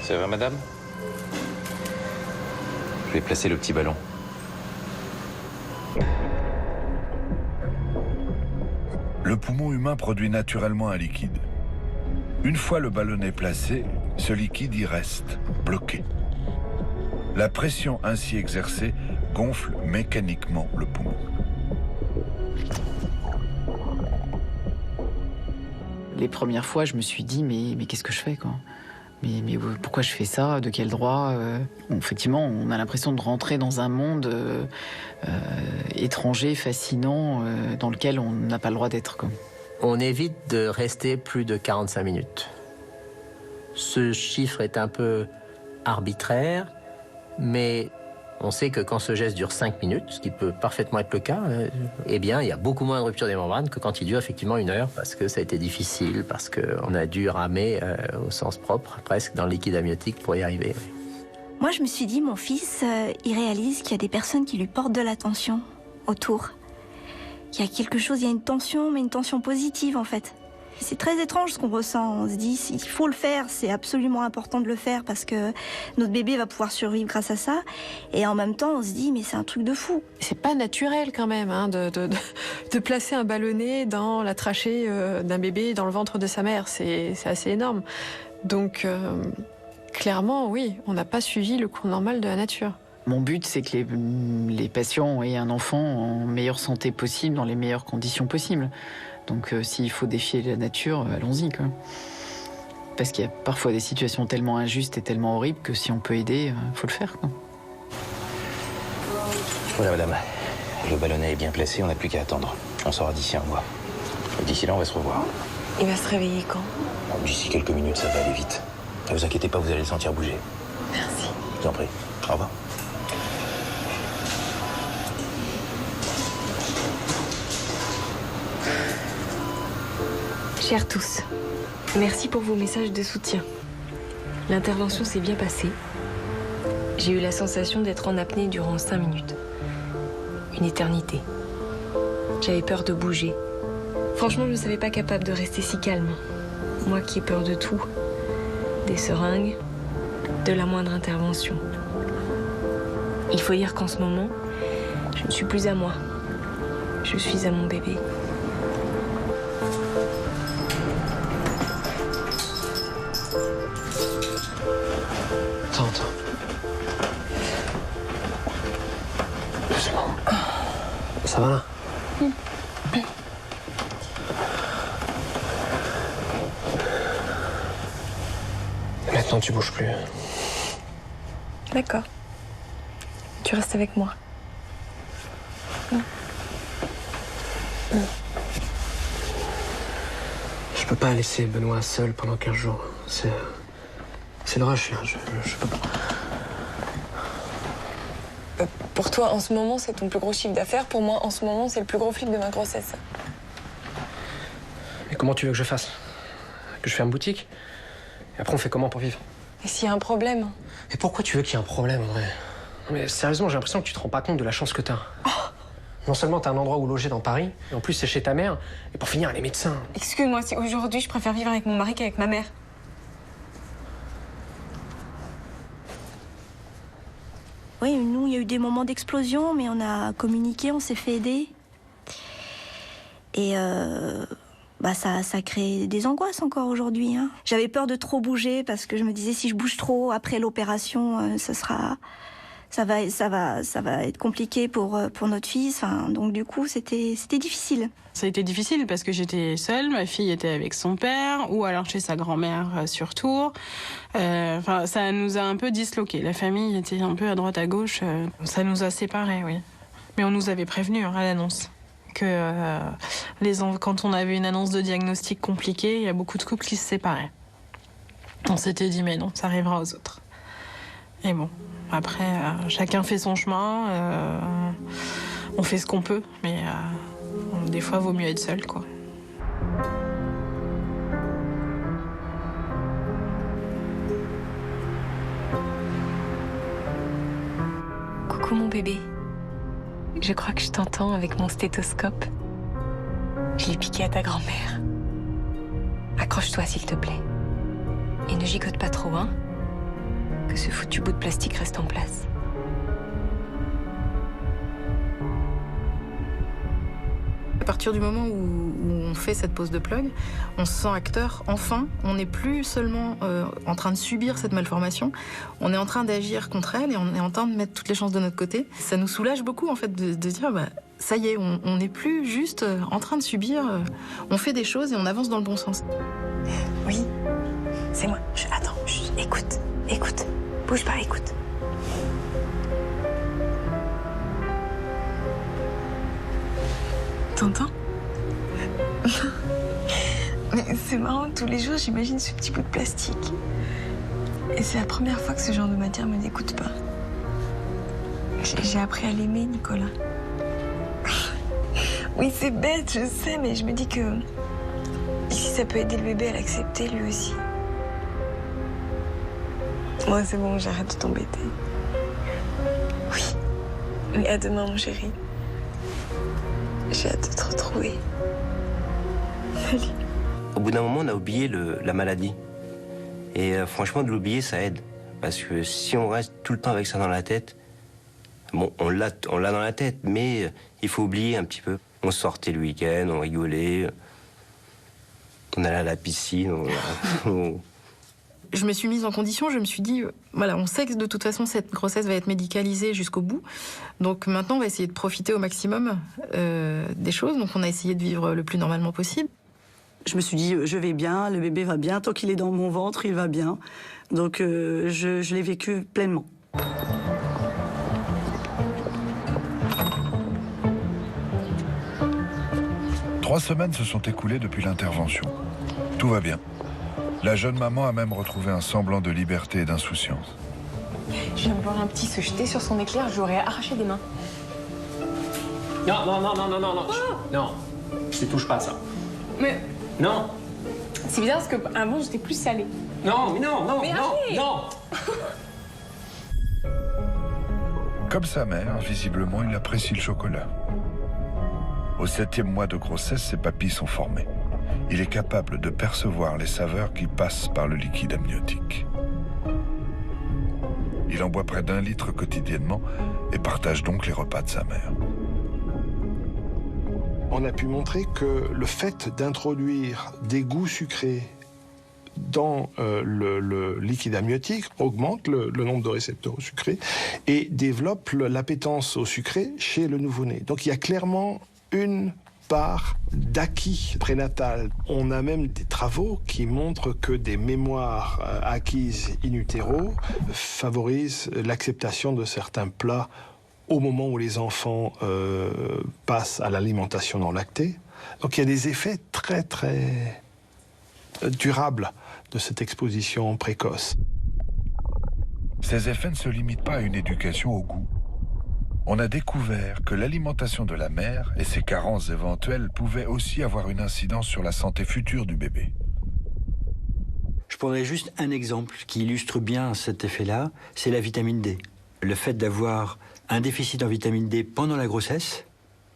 T: C'est vrai, madame? Je vais placer le petit ballon.
B: Le poumon humain produit naturellement un liquide. Une fois le ballonnet placé, ce liquide y reste, bloqué. La pression ainsi exercée gonfle mécaniquement le poumon.
H: Les premières fois, je me suis dit, mais qu'est-ce que je fais, quoi ? Mais pourquoi je fais ça? De quel droit? Effectivement, on a l'impression de rentrer dans un monde étranger, fascinant, dans lequel on n'a pas le droit d'être, quoi.
C: On évite de rester plus de 45 minutes. Ce chiffre est un peu arbitraire, mais on sait que quand ce geste dure 5 minutes, ce qui peut parfaitement être le cas, eh bien, il y a beaucoup moins de rupture des membranes que quand il dure effectivement 1 heure, parce que ça a été difficile, parce qu'on a dû ramer au sens propre, presque dans le liquide amniotique pour y arriver.
U: Moi, je me suis dit, mon fils, il réalise qu'il y a des personnes qui lui portent de l'attention autour. Il y a quelque chose, il y a une tension, mais une tension positive en fait. C'est très étrange ce qu'on ressent. On se dit, il faut le faire, c'est absolument important de le faire parce que notre bébé va pouvoir survivre grâce à ça. Et en même temps, on se dit, mais c'est un truc de fou.
F: C'est pas naturel quand même hein, de placer un ballonnet dans la trachée d'un bébé dans le ventre de sa mère. C'est assez énorme. Donc, clairement, oui, on n'a pas suivi le cours normal de la nature.
H: Mon but, c'est que les patients aient un enfant en meilleure santé possible, dans les meilleures conditions possibles. Donc s'il faut défier la nature, allons-y, quoi. Parce qu'il y a parfois des situations tellement injustes et tellement horribles que si on peut aider, il faut le faire, quoi.
T: Voilà, madame. Le ballonnet est bien placé, on n'a plus qu'à attendre. On sort d'ici 1 mois. D'ici là, on va se revoir.
A: Il va se réveiller quand?
T: D'ici quelques minutes, ça va aller vite. Ne vous inquiétez pas, vous allez le sentir bouger.
A: Merci.
T: Je vous en prie. Au revoir.
A: Chers tous, merci pour vos messages de soutien. L'intervention s'est bien passée. J'ai eu la sensation d'être en apnée durant 5 minutes. Une éternité. J'avais peur de bouger. Franchement, je ne me savais pas capable de rester si calme. Moi qui ai peur de tout. Des seringues, de la moindre intervention. Il faut dire qu'en ce moment, je ne suis plus à moi. Je suis à mon bébé.
N: Attends. Doucement. Ça va là? Tu bouges plus.
A: D'accord. Tu restes avec moi.
N: Je peux pas laisser Benoît seul pendant 15 jours. C'est le rush, là. Je peux pas.
A: Pour toi, en ce moment, c'est ton plus gros chiffre d'affaires. Pour moi, en ce moment, c'est le plus gros flip de ma grossesse.
N: Mais comment tu veux que je fasse? Que je ferme boutique? Et après, on fait comment pour vivre?
A: Et s'il y a un problème?
N: Et pourquoi tu veux qu'il y ait un problème, Audrey? Mais sérieusement, j'ai l'impression que tu te rends pas compte de la chance que t'as. Non seulement t'as un endroit où loger dans Paris, et en plus c'est chez ta mère, et pour finir, les médecins.
A: Excuse-moi, si aujourd'hui, je préfère vivre avec mon mari qu'avec ma mère.
U: Oui, nous, il y a eu des moments d'explosion, mais on a communiqué, on s'est fait aider. Et ça crée des angoisses encore aujourd'hui. Hein. J'avais peur de trop bouger parce que je me disais si je bouge trop après l'opération, ça va être compliqué pour notre fils. Enfin, donc du coup, c'était difficile.
P: Ça a été difficile parce que j'étais seule, ma fille était avec son père ou alors chez sa grand-mère sur Tours. Ça nous a un peu disloqués. La famille était un peu à droite à gauche. Ça nous a séparés, oui. Mais on nous avait prévenu à l'annonce que quand on avait une annonce de diagnostic compliquée, il y a beaucoup de couples qui se séparaient. On s'était dit mais non, ça arrivera aux autres. Et bon, après, chacun fait son chemin. On fait ce qu'on peut, mais des fois, il vaut mieux être seul, quoi.
A: Coucou mon bébé. Je crois que je t'entends avec mon stéthoscope. Je l'ai piqué à ta grand-mère. Accroche-toi s'il te plaît. Et ne gigote pas trop, hein. Que ce foutu bout de plastique reste en place.
L: À partir du moment où on fait cette pose de plug, on se sent acteur. Enfin, on n'est plus seulement en train de subir cette malformation, on est en train d'agir contre elle et on est en train de mettre toutes les chances de notre côté. Ça nous soulage beaucoup en fait de dire ça y est, on n'est plus juste en train de subir, on fait des choses et on avance dans le bon sens.
A: Oui, c'est moi. Attends, écoute. Bouge pas, écoute. T'entends? Mais c'est marrant, tous les jours j'imagine ce petit bout de plastique. Et c'est la première fois que ce genre de matière me dégoûte pas. J'ai appris à l'aimer, Nicolas. Oui, c'est bête, je sais, mais je me dis que si ça peut aider le bébé à l'accepter lui aussi. Moi, c'est bon, j'arrête de t'embêter. Oui. Mais à demain, mon chéri. J'ai hâte de te retrouver. Salut.
R: Au bout d'un moment, on a oublié la maladie. Et franchement, de l'oublier, ça aide. Parce que si on reste tout le temps avec ça dans la tête, bon, on l'a dans la tête, mais il faut oublier un petit peu. On sortait le week-end, on rigolait, on allait à la piscine,
L: Je me suis mise en condition, je me suis dit, voilà, on sait que de toute façon cette grossesse va être médicalisée jusqu'au bout. Donc maintenant, on va essayer de profiter au maximum des choses. Donc on a essayé de vivre le plus normalement possible.
J: Je me suis dit, je vais bien, le bébé va bien, tant qu'il est dans mon ventre, il va bien. Donc je l'ai vécu pleinement.
B: Trois semaines se sont écoulées depuis l'intervention. Tout va bien. La jeune maman a même retrouvé un semblant de liberté et d'insouciance.
A: Je viens de voir un petit se jeter sur son éclair, je l'aurais arraché des mains.
N: Non. Non, je ne touche pas à ça.
A: Mais...
N: Non.
A: C'est bizarre parce qu'avant, j'étais plus salée.
N: Non.
B: Comme sa mère, visiblement, il apprécie le chocolat. Au 7e mois de grossesse, ses papilles sont formées. Il est capable de percevoir les saveurs qui passent par le liquide amniotique. Il en boit près d'1 litre quotidiennement et partage donc les repas de sa mère.
G: On a pu montrer que le fait d'introduire des goûts sucrés dans le liquide amniotique augmente le nombre de récepteurs au sucré et développe l'appétence au sucré chez le nouveau-né. Donc il y a clairement une part d'acquis prénatal. On a même des travaux qui montrent que des mémoires acquises in utero favorisent l'acceptation de certains plats au moment où les enfants passent à l'alimentation non lactée. Donc il y a des effets très très durables de cette exposition précoce.
B: Ces effets ne se limitent pas à une éducation au goût. On a découvert que l'alimentation de la mère et ses carences éventuelles pouvaient aussi avoir une incidence sur la santé future du bébé.
S: Je prendrais juste un exemple qui illustre bien cet effet-là, c'est la vitamine D. Le fait d'avoir un déficit en vitamine D pendant la grossesse,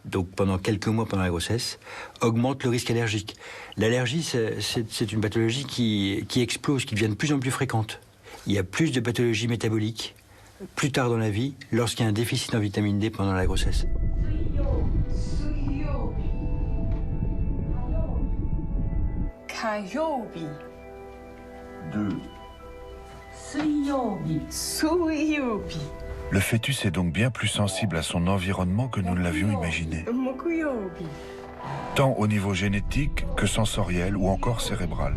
S: donc pendant quelques mois pendant la grossesse, augmente le risque allergique. L'allergie, c'est une pathologie qui explose, qui devient de plus en plus fréquente. Il y a plus de pathologies métaboliques plus tard dans la vie, lorsqu'il y a un déficit en vitamine D pendant la grossesse.
B: Le fœtus est donc bien plus sensible à son environnement que nous ne l'avions imaginé. Tant au niveau génétique que sensoriel ou encore cérébral.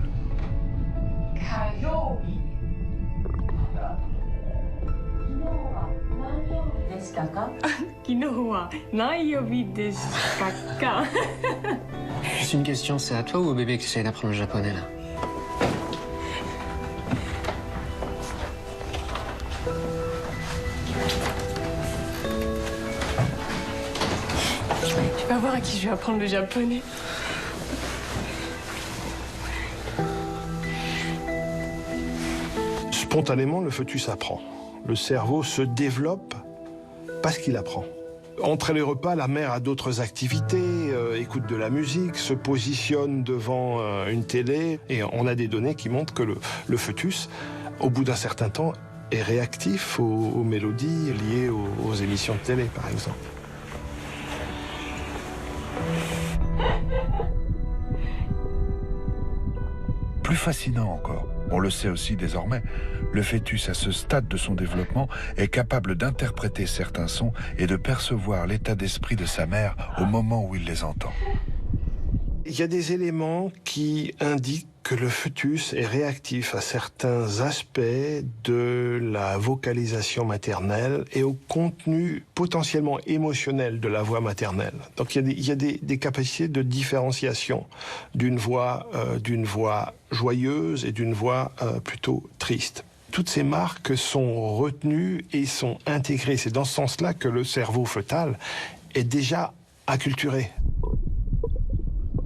N: Juste une question, c'est à toi ou au bébé qui essaie d'apprendre le japonais là?
F: Tu vas voir à qui je vais apprendre le japonais.
G: Spontanément, le fœtus apprend. Le cerveau se développe parce qu'il apprend. Entre les repas, la mère a d'autres activités, écoute de la musique, se positionne devant une télé, et on a des données qui montrent que le fœtus, au bout d'un certain temps, est réactif aux mélodies liées aux émissions de télé, par exemple.
B: Plus fascinant encore, on le sait aussi désormais, le fœtus à ce stade de son développement est capable d'interpréter certains sons et de percevoir l'état d'esprit de sa mère au moment où il les entend.
G: Il y a des éléments qui indiquent que le fœtus est réactif à certains aspects de la vocalisation maternelle et au contenu potentiellement émotionnel de la voix maternelle. Donc il y a des capacités de différenciation d'une voix joyeuse et d'une voix plutôt triste. Toutes ces marques sont retenues et sont intégrées. C'est dans ce sens-là que le cerveau fœtal est déjà acculturé.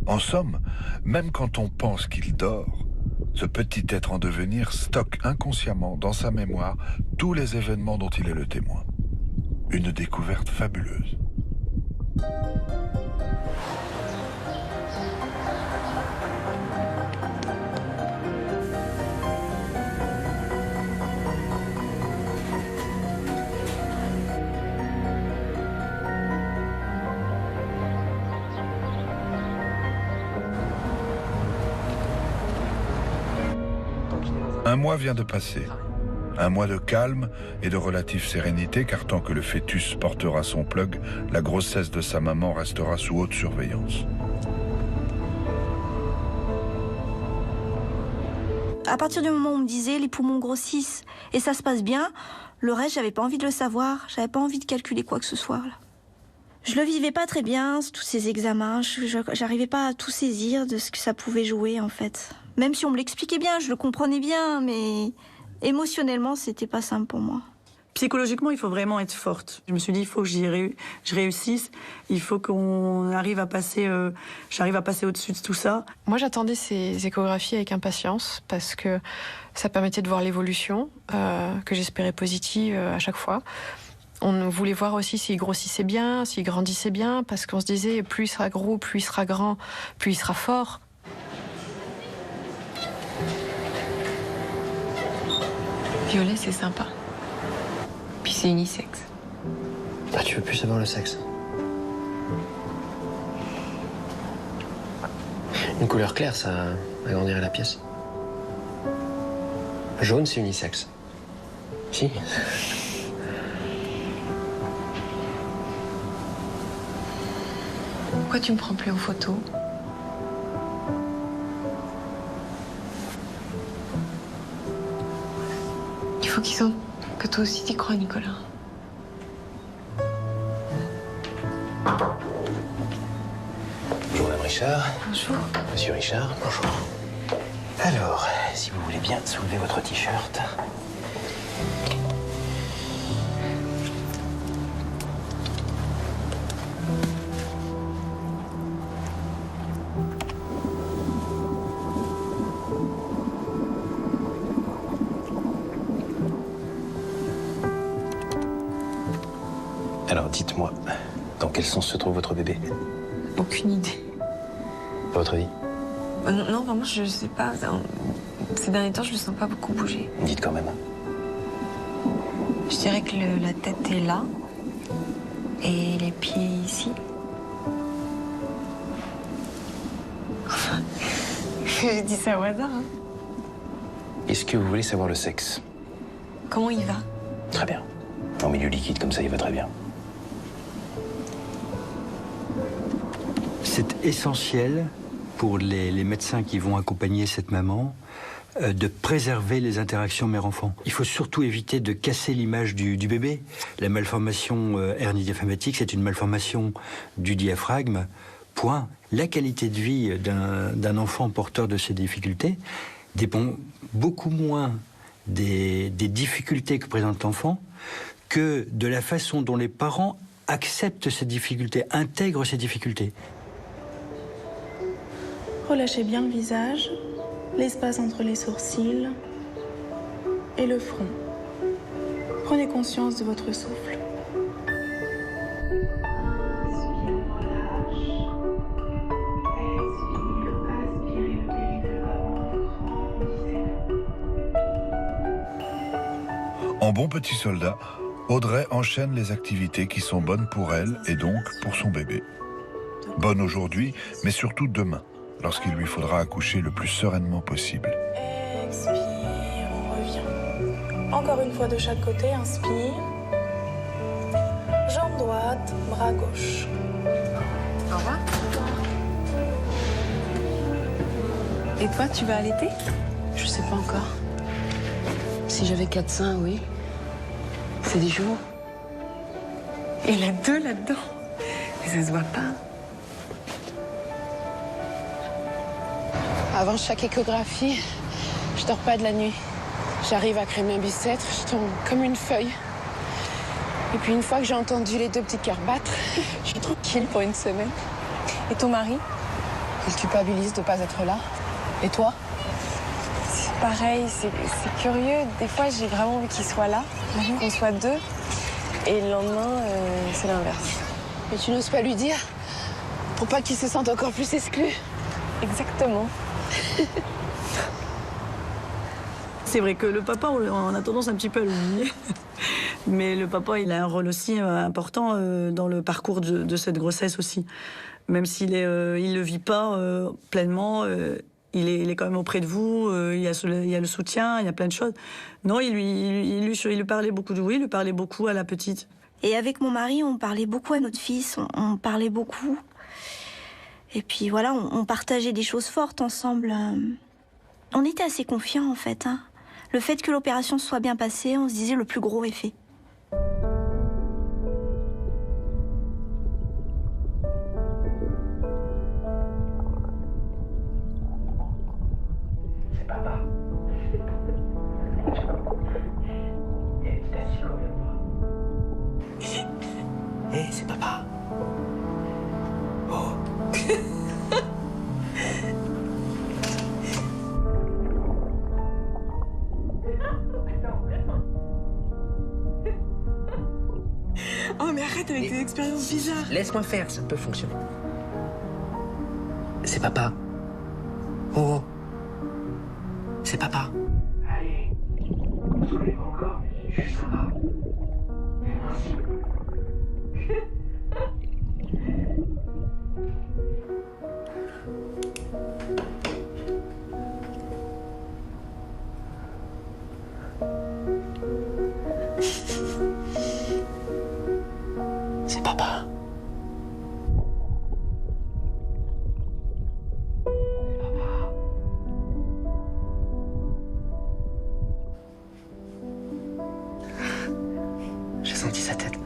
B: En somme, même quand on pense qu'il dort, ce petit être en devenir stocke inconsciemment dans sa mémoire tous les événements dont il est le témoin. Une découverte fabuleuse. Un mois vient de passer. Un mois de calme et de relative sérénité, car tant que le fœtus portera son plug, la grossesse de sa maman restera sous haute surveillance.
U: À partir du moment où on me disait les poumons grossissent et ça se passe bien, le reste, j'avais pas envie de le savoir, j'avais pas envie de calculer quoi que ce soit. Là. Je le vivais pas très bien, tous ces examens, j'arrivais pas à tout saisir de ce que ça pouvait jouer en fait. Même si on me l'expliquait bien, je le comprenais bien, mais émotionnellement, c'était pas simple pour moi.
J: Psychologiquement, il faut vraiment être forte. Je me suis dit, il faut que je réussisse, il faut qu'on arrive à passer, j'arrive à passer au-dessus de tout ça.
F: Moi, j'attendais ces échographies avec impatience parce que ça permettait de voir l'évolution, que j'espérais positive à chaque fois. On voulait voir aussi s'il grossissait bien, s'il grandissait bien, parce qu'on se disait, plus il sera gros, plus il sera grand, plus il sera fort.
A: Violet, c'est sympa. Puis c'est unisexe.
N: Ah, tu veux plus savoir le sexe? Une couleur claire, ça agrandirait la pièce. Jaune, c'est unisexe. Si.
A: Pourquoi tu me prends plus aux photos? Il faut qu'ils sentent que toi aussi t'y crois, Nicolas.
T: Bonjour Madame Richard.
A: Bonjour.
T: Monsieur Richard. Bonjour. Alors, si vous voulez bien soulever votre t-shirt. Alors, dites-moi, dans quel sens se trouve votre bébé?
A: Aucune idée.
T: À votre avis?
A: Non, vraiment, je sais pas. Ces derniers temps, je le sens pas beaucoup bouger.
T: Dites quand même.
A: Je dirais que la tête est là. Et les pieds ici. Je dis ça au hasard. Hein.
T: Est-ce que vous voulez savoir le sexe?
A: Comment il va?
T: Très bien. En milieu liquide comme ça, il va très bien.
S: C'est essentiel pour les médecins qui vont accompagner cette maman de préserver les interactions mère-enfant. Il faut surtout éviter de casser l'image du bébé. La malformation hernie diaphragmatique, c'est une malformation du diaphragme. Point. La qualité de vie d'un enfant porteur de ces difficultés dépend beaucoup moins des difficultés que présente l'enfant que de la façon dont les parents acceptent ces difficultés, intègrent ces difficultés.
P: Relâchez bien le visage, l'espace entre les sourcils et le front. Prenez conscience de votre souffle.
B: En bon petit soldat, Audrey enchaîne les activités qui sont bonnes pour elle et donc pour son bébé. Bonnes aujourd'hui, mais surtout demain, lorsqu'il lui faudra accoucher le plus sereinement possible.
P: Expire, on revient. Encore une fois de chaque côté, inspire. Jambe droite, bras gauche.
A: Au revoir. Et toi, tu vas allaiter?
K: Je sais pas encore. Si j'avais 4 seins, oui. C'est des jours.
A: Il a 2 là-dedans. Mais ça se voit pas.
K: Avant chaque échographie, je dors pas de la nuit. J'arrive à crémer un bicêtre, je tombe comme une feuille. Et puis une fois que j'ai entendu les 2 petits cœurs battre, je suis tranquille pour une semaine.
A: Et ton mari?
K: Il culpabilise de pas être là. Et toi?
A: C'est pareil, c'est curieux. Des fois, j'ai vraiment envie qu'il soit là, qu'on soit 2. Et le lendemain, c'est l'inverse.
K: Mais tu n'oses pas lui dire? Pour pas qu'il se sente encore plus exclu?
A: Exactement.
J: C'est vrai que le papa, on a tendance un petit peu à l'oublier. Mais le papa, il a un rôle aussi important dans le parcours de cette grossesse aussi. Même s'il il le vit pas pleinement, il est quand même auprès de vous, il y a le soutien, il y a plein de choses. Non, il lui parlait beaucoup de oui, il lui parlait beaucoup à la petite.
U: Et avec mon mari, on parlait beaucoup à notre fils, on parlait beaucoup. Et puis voilà, on partageait des choses fortes ensemble. On était assez confiants en fait. Hein. Le fait que l'opération soit bien passée, on se disait le plus gros est fait.
T: C'est papa. T'es assis comme moi. Hé, c'est papa. Oh.
A: Oh mais arrête avec tes expériences bizarres.
N: Laisse-moi faire, ça peut fonctionner. C'est papa. Oh. C'est papa.
T: Allez. Soulève encore, mais juste ça va.
N: C'est papa. senti sa tête.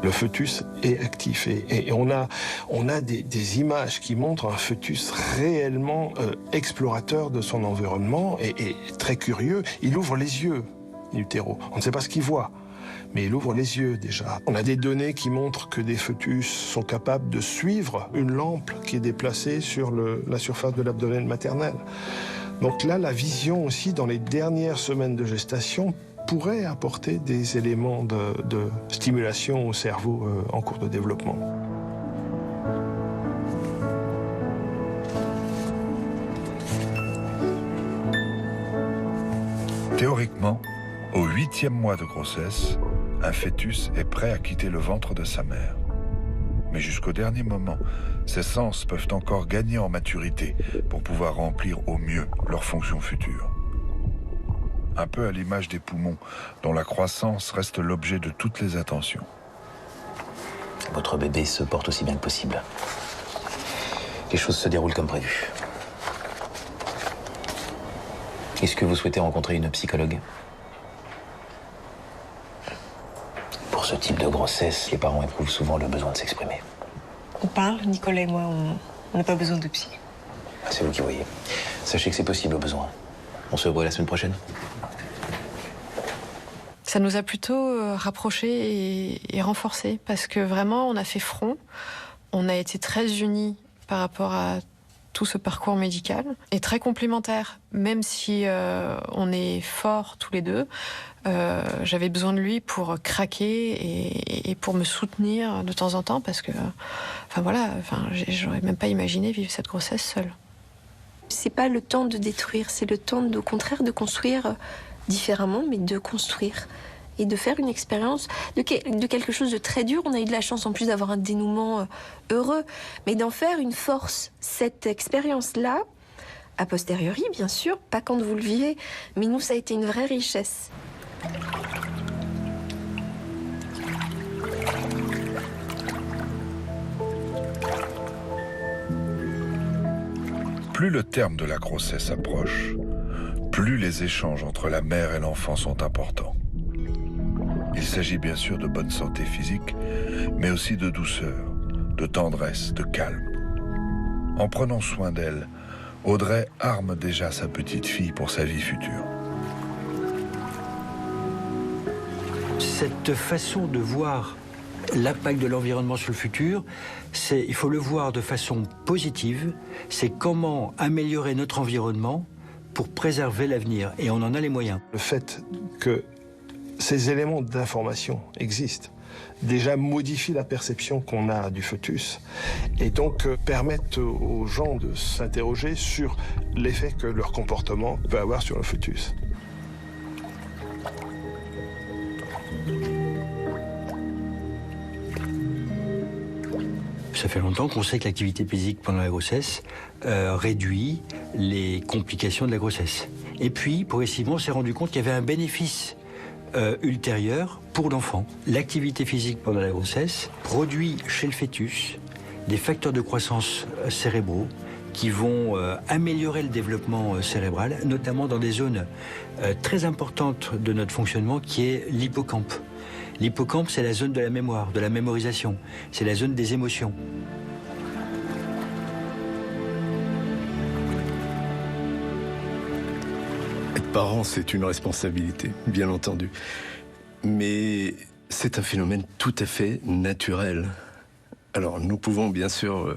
G: Le fœtus est actif et on a des images qui montrent un fœtus réellement explorateur de son environnement et très curieux. Il ouvre les yeux, l'utéro. On ne sait pas ce qu'il voit, mais il ouvre les yeux déjà. On a des données qui montrent que des fœtus sont capables de suivre une lampe qui est déplacée sur la surface de l'abdomen maternel. Donc là, la vision aussi, dans les dernières semaines de gestation, pourrait apporter des éléments de stimulation au cerveau en cours de développement.
B: Théoriquement, au 8e mois de grossesse, un fœtus est prêt à quitter le ventre de sa mère. Mais jusqu'au dernier moment, ses sens peuvent encore gagner en maturité pour pouvoir remplir au mieux leurs fonctions futures. Un peu à l'image des poumons, dont la croissance reste l'objet de toutes les attentions.
T: Votre bébé se porte aussi bien que possible. Les choses se déroulent comme prévu. Est-ce que vous souhaitez rencontrer une psychologue? Pour ce type de grossesse, les parents éprouvent souvent le besoin de s'exprimer.
A: On parle, Nicolas et moi, on n'a pas besoin de psy.
T: C'est vous qui voyez. Sachez que c'est possible au besoin. On se voit la semaine prochaine.
F: Ça nous a plutôt rapprochés et renforcés, parce que vraiment, on a fait front. On a été très unis par rapport à tout ce parcours médical, et très complémentaires. Même si on est forts tous les deux, j'avais besoin de lui pour craquer et pour me soutenir de temps en temps, parce que, j'aurais même pas imaginé vivre cette grossesse seule.
Q: C'est pas le temps de détruire, c'est le temps, au contraire, de construire différemment, mais de construire et de faire une expérience de quelque chose de très dur. On a eu de la chance en plus d'avoir un dénouement heureux, mais d'en faire une force. Cette expérience-là, a posteriori, bien sûr, pas quand vous le vivez, mais nous, ça a été une vraie richesse.
B: Plus le terme de la grossesse approche, plus les échanges entre la mère et l'enfant sont importants. Il s'agit bien sûr de bonne santé physique, mais aussi de douceur, de tendresse, de calme. En prenant soin d'elle, Audrey arme déjà sa petite fille pour sa vie future.
S: Cette façon de voir l'impact de l'environnement sur le futur, il faut le voir de façon positive. C'est comment améliorer notre environnement pour préserver l'avenir. Et on en a les moyens.
G: Le fait que ces éléments d'information existent déjà modifient la perception qu'on a du fœtus et donc permettent aux gens de s'interroger sur l'effet que leur comportement peut avoir sur le fœtus.
S: Ça fait longtemps qu'on sait que l'activité physique pendant la grossesse réduit les complications de la grossesse. Et puis, progressivement, on s'est rendu compte qu'il y avait un bénéfice ultérieur pour l'enfant. L'activité physique pendant la grossesse produit chez le fœtus des facteurs de croissance cérébraux qui vont améliorer le développement cérébral, notamment dans des zones très importantes de notre fonctionnement qui est l'hippocampe. L'hippocampe, c'est la zone de la mémoire, de la mémorisation. C'est la zone des émotions.
E: Être parent, c'est une responsabilité, bien entendu. Mais c'est un phénomène tout à fait naturel. Alors, nous pouvons bien sûr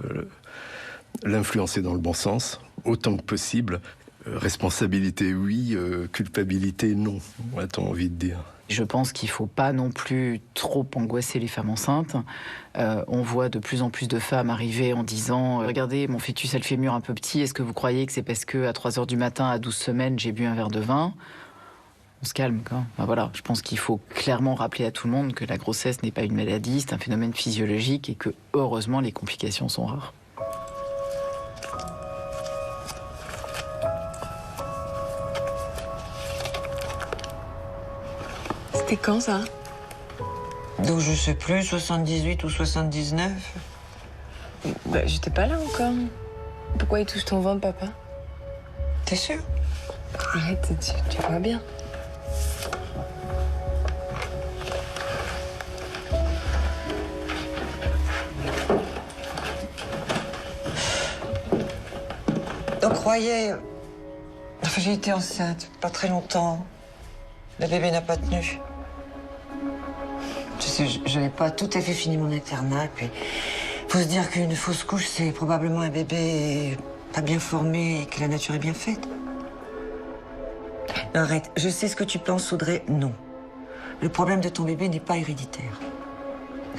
E: l'influencer dans le bon sens, autant que possible. Responsabilité, oui. Culpabilité, non, a-t-on envie de dire.
H: Je pense qu'il ne faut pas non plus trop angoisser les femmes enceintes. On voit de plus en plus de femmes arriver en disant « Regardez, mon fœtus, elle fait mûr un peu petit. Est-ce que vous croyez que c'est parce qu'à 3h du matin, à 12 semaines, j'ai bu un verre de vin ?» On se calme, quoi. Enfin, voilà, je pense qu'il faut clairement rappeler à tout le monde que la grossesse n'est pas une maladie, c'est un phénomène physiologique et que, heureusement, les complications sont rares.
A: C'était quand, ça?
D: Donc, je sais plus, 78 ou 79.
A: Bah, j'étais pas là encore. Pourquoi il touche ton ventre, papa?
D: T'es sûr?
A: Arrête, tu vois bien.
D: On croyait... Enfin, j'ai été enceinte, pas très longtemps. Le bébé n'a pas tenu. Tu sais, j'avais pas tout à fait fini mon internat, puis... Faut se dire qu'une fausse couche, c'est probablement un bébé pas bien formé et que la nature est bien faite. Arrête, je sais ce que tu penses, Audrey, non. Le problème de ton bébé n'est pas héréditaire.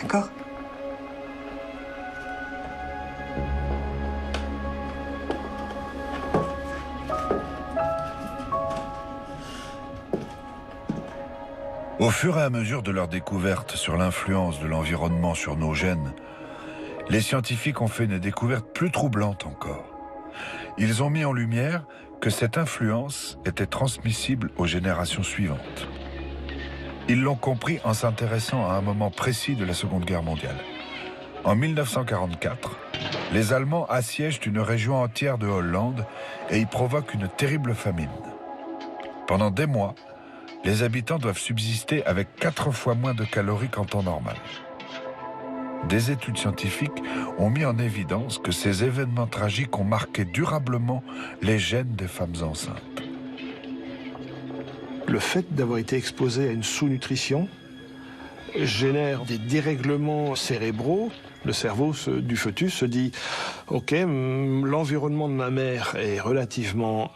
D: D'accord?
B: Au fur et à mesure de leur découverte sur l'influence de l'environnement sur nos gènes, les scientifiques ont fait une découverte plus troublante encore. Ils ont mis en lumière que cette influence était transmissible aux générations suivantes. Ils l'ont compris en s'intéressant à un moment précis de la Seconde Guerre mondiale. En 1944, les Allemands assiègent une région entière de Hollande et y provoquent une terrible famine. Pendant des mois, les habitants doivent subsister avec 4 fois moins de calories qu'en temps normal. Des études scientifiques ont mis en évidence que ces événements tragiques ont marqué durablement les gènes des femmes enceintes.
G: Le fait d'avoir été exposé à une sous-nutrition génère des dérèglements cérébraux. Le cerveau du fœtus se dit « Ok, l'environnement de ma mère est relativement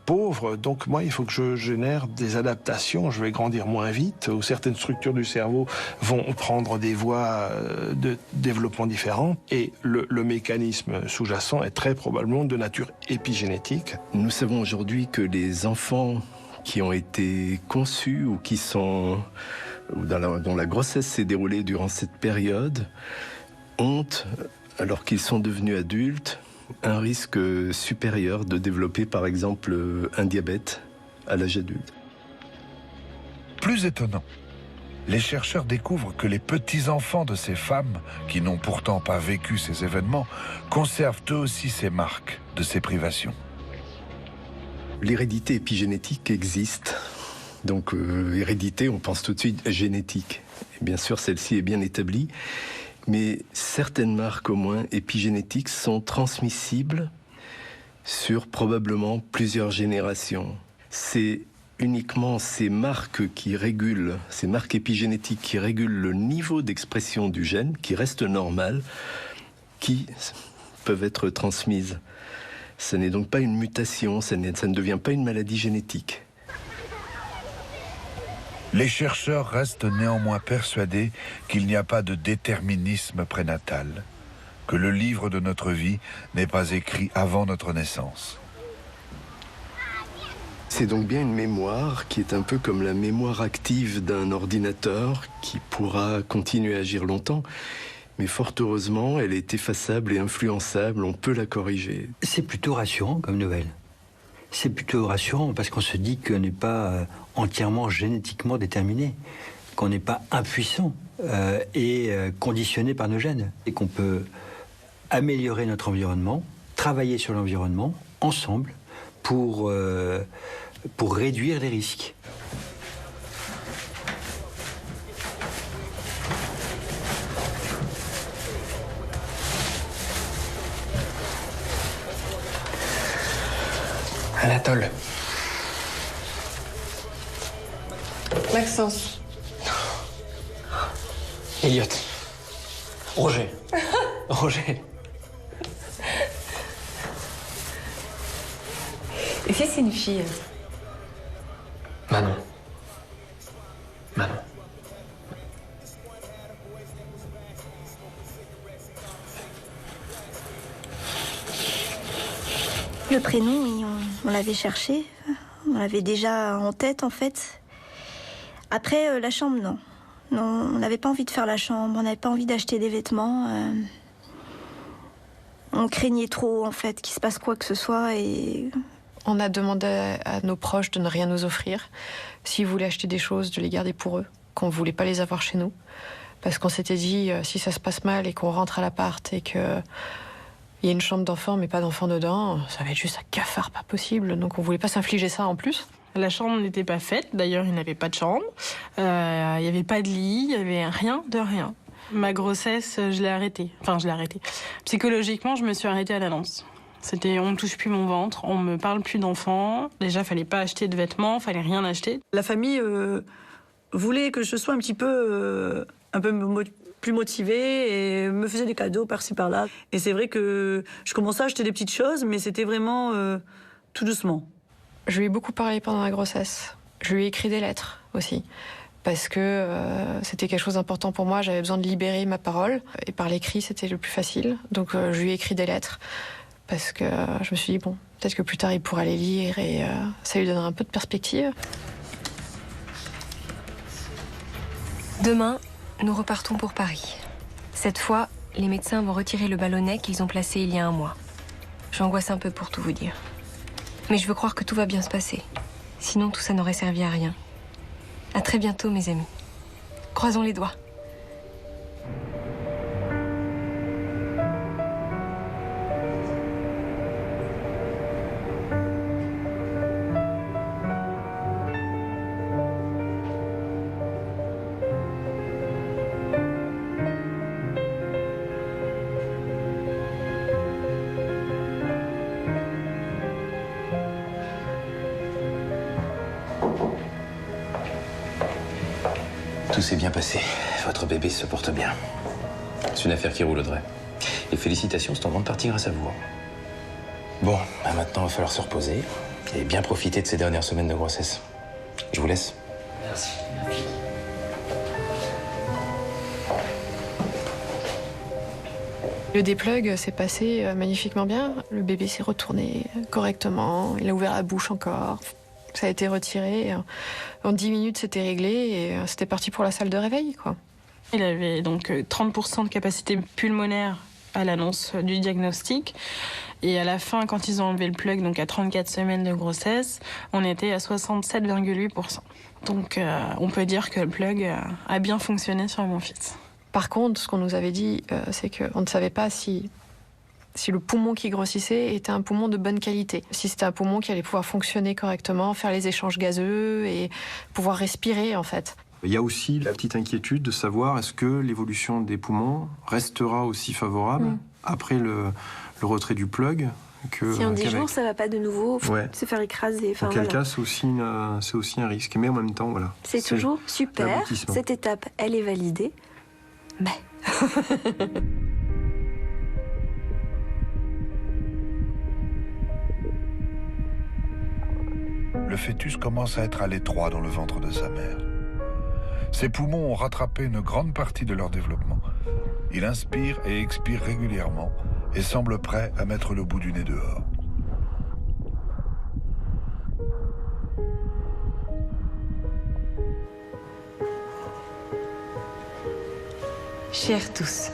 G: pauvre, donc moi, il faut que je génère des adaptations, je vais grandir moins vite, ou certaines structures du cerveau vont prendre des voies de développement différentes, et le mécanisme sous-jacent est très probablement de nature épigénétique. »
E: Nous savons aujourd'hui que les enfants qui ont été conçus ou qui sont... dont la grossesse s'est déroulée durant cette période, ont, alors qu'ils sont devenus adultes, un risque supérieur de développer par exemple un diabète à l'âge adulte.
B: Plus étonnant, les chercheurs découvrent que les petits-enfants de ces femmes, qui n'ont pourtant pas vécu ces événements, conservent eux aussi ces marques de ces privations.
E: L'hérédité épigénétique existe. Donc, hérédité, on pense tout de suite génétique. Et bien sûr, celle-ci est bien établie. Mais certaines marques, au moins épigénétiques, sont transmissibles sur probablement plusieurs générations. C'est uniquement ces marques qui régulent, ces marques épigénétiques qui régulent le niveau d'expression du gène, qui reste normal, qui peuvent être transmises. Ce n'est donc pas une mutation, ça ne devient pas une maladie génétique.
B: Les chercheurs restent néanmoins persuadés qu'il n'y a pas de déterminisme prénatal, que le livre de notre vie n'est pas écrit avant notre naissance.
E: C'est donc bien une mémoire qui est un peu comme la mémoire active d'un ordinateur qui pourra continuer à agir longtemps, mais fort heureusement, elle est effaçable et influençable, on peut la corriger.
S: C'est plutôt rassurant comme nouvelle. C'est plutôt rassurant parce qu'on se dit qu'on n'est pas entièrement génétiquement déterminé, qu'on n'est pas impuissant et conditionné par nos gènes, et qu'on peut améliorer notre environnement, travailler sur l'environnement ensemble pour réduire les risques.
N: Anatole. Maxence. Elliot. Roger. Roger.
A: Et si c'est une fille?
N: Manon. Manon.
U: Le prénom, oui, on l'avait cherché. On l'avait déjà en tête, en fait. Après, la chambre, non. Non, on n'avait pas envie de faire la chambre. On n'avait pas envie d'acheter des vêtements. On craignait trop, en fait, qu'il se passe quoi que ce soit. Et
F: on a demandé à nos proches de ne rien nous offrir. S'ils voulaient acheter des choses, de les garder pour eux. Qu'on ne voulait pas les avoir chez nous. Parce qu'on s'était dit, si ça se passe mal et qu'on rentre à l'appart et que Il y a une chambre d'enfant, mais pas d'enfant dedans. Ça va être juste un cafard pas possible. Donc on voulait pas s'infliger ça en plus.
P: La chambre n'était pas faite. D'ailleurs, il n'avait pas de chambre. Il n'y avait pas de lit. Il n'y avait rien de rien. Ma grossesse, je l'ai arrêtée. Enfin, je l'ai arrêtée. Psychologiquement, je me suis arrêtée à l'annonce. C'était on ne touche plus mon ventre, on me parle plus d'enfants. Déjà, fallait pas acheter de vêtements, fallait rien acheter.
J: La famille voulait que je sois un peu plus motivée et me faisait des cadeaux par-ci par-là. Et c'est vrai que je commençais à acheter des petites choses, mais c'était vraiment tout doucement.
F: Je lui ai beaucoup parlé pendant la grossesse. Je lui ai écrit des lettres aussi. Parce que c'était quelque chose d'important pour moi. J'avais besoin de libérer ma parole. Et par l'écrit, c'était le plus facile. Donc je lui ai écrit des lettres. Parce que je me suis dit, bon, peut-être que plus tard, il pourra les lire et ça lui donnera un peu de perspective.
A: Demain, nous repartons pour Paris. Cette fois, les médecins vont retirer le ballonnet qu'ils ont placé il y a 1 mois. J'angoisse un peu pour tout vous dire. Mais je veux croire que tout va bien se passer. Sinon, tout ça n'aurait servi à rien. À très bientôt, mes amis. Croisons les doigts.
T: Tout s'est bien passé. Votre bébé se porte bien. C'est une affaire qui roule, Audrey. Et félicitations, c'est en grande partie grâce à vous. Bon, maintenant, il va falloir se reposer et bien profiter de ces dernières semaines de grossesse. Je vous laisse.
S: Merci.
F: Le déplug s'est passé magnifiquement bien. Le bébé s'est retourné correctement. Il a ouvert la bouche encore. Ça a été retiré. En 10 minutes, c'était réglé et c'était parti pour la salle de réveil, quoi.
P: Il avait donc 30% de capacité pulmonaire à l'annonce du diagnostic. Et à la fin, quand ils ont enlevé le plug, donc à 34 semaines de grossesse, on était à 67,8%. Donc on peut dire que le plug a bien fonctionné sur mon fils.
F: Par contre, ce qu'on nous avait dit, c'est qu'on ne savait pas si le poumon qui grossissait était un poumon de bonne qualité. Si c'était un poumon qui allait pouvoir fonctionner correctement, faire les échanges gazeux et pouvoir respirer, en fait.
O: Il y a aussi la petite inquiétude de savoir est-ce que l'évolution des poumons restera aussi favorable après le retrait du plug que
U: si en 10
O: qu'avec.
U: jours ça va pas de nouveau se faire écraser.
O: En quel cas c'est aussi un risque. Mais en même temps, voilà.
U: C'est toujours super. Cette étape, elle est validée. Mais...
B: Le fœtus commence à être à l'étroit dans le ventre de sa mère. Ses poumons ont rattrapé une grande partie de leur développement. Il inspire et expire régulièrement et semble prêt à mettre le bout du nez dehors.
A: Chers tous,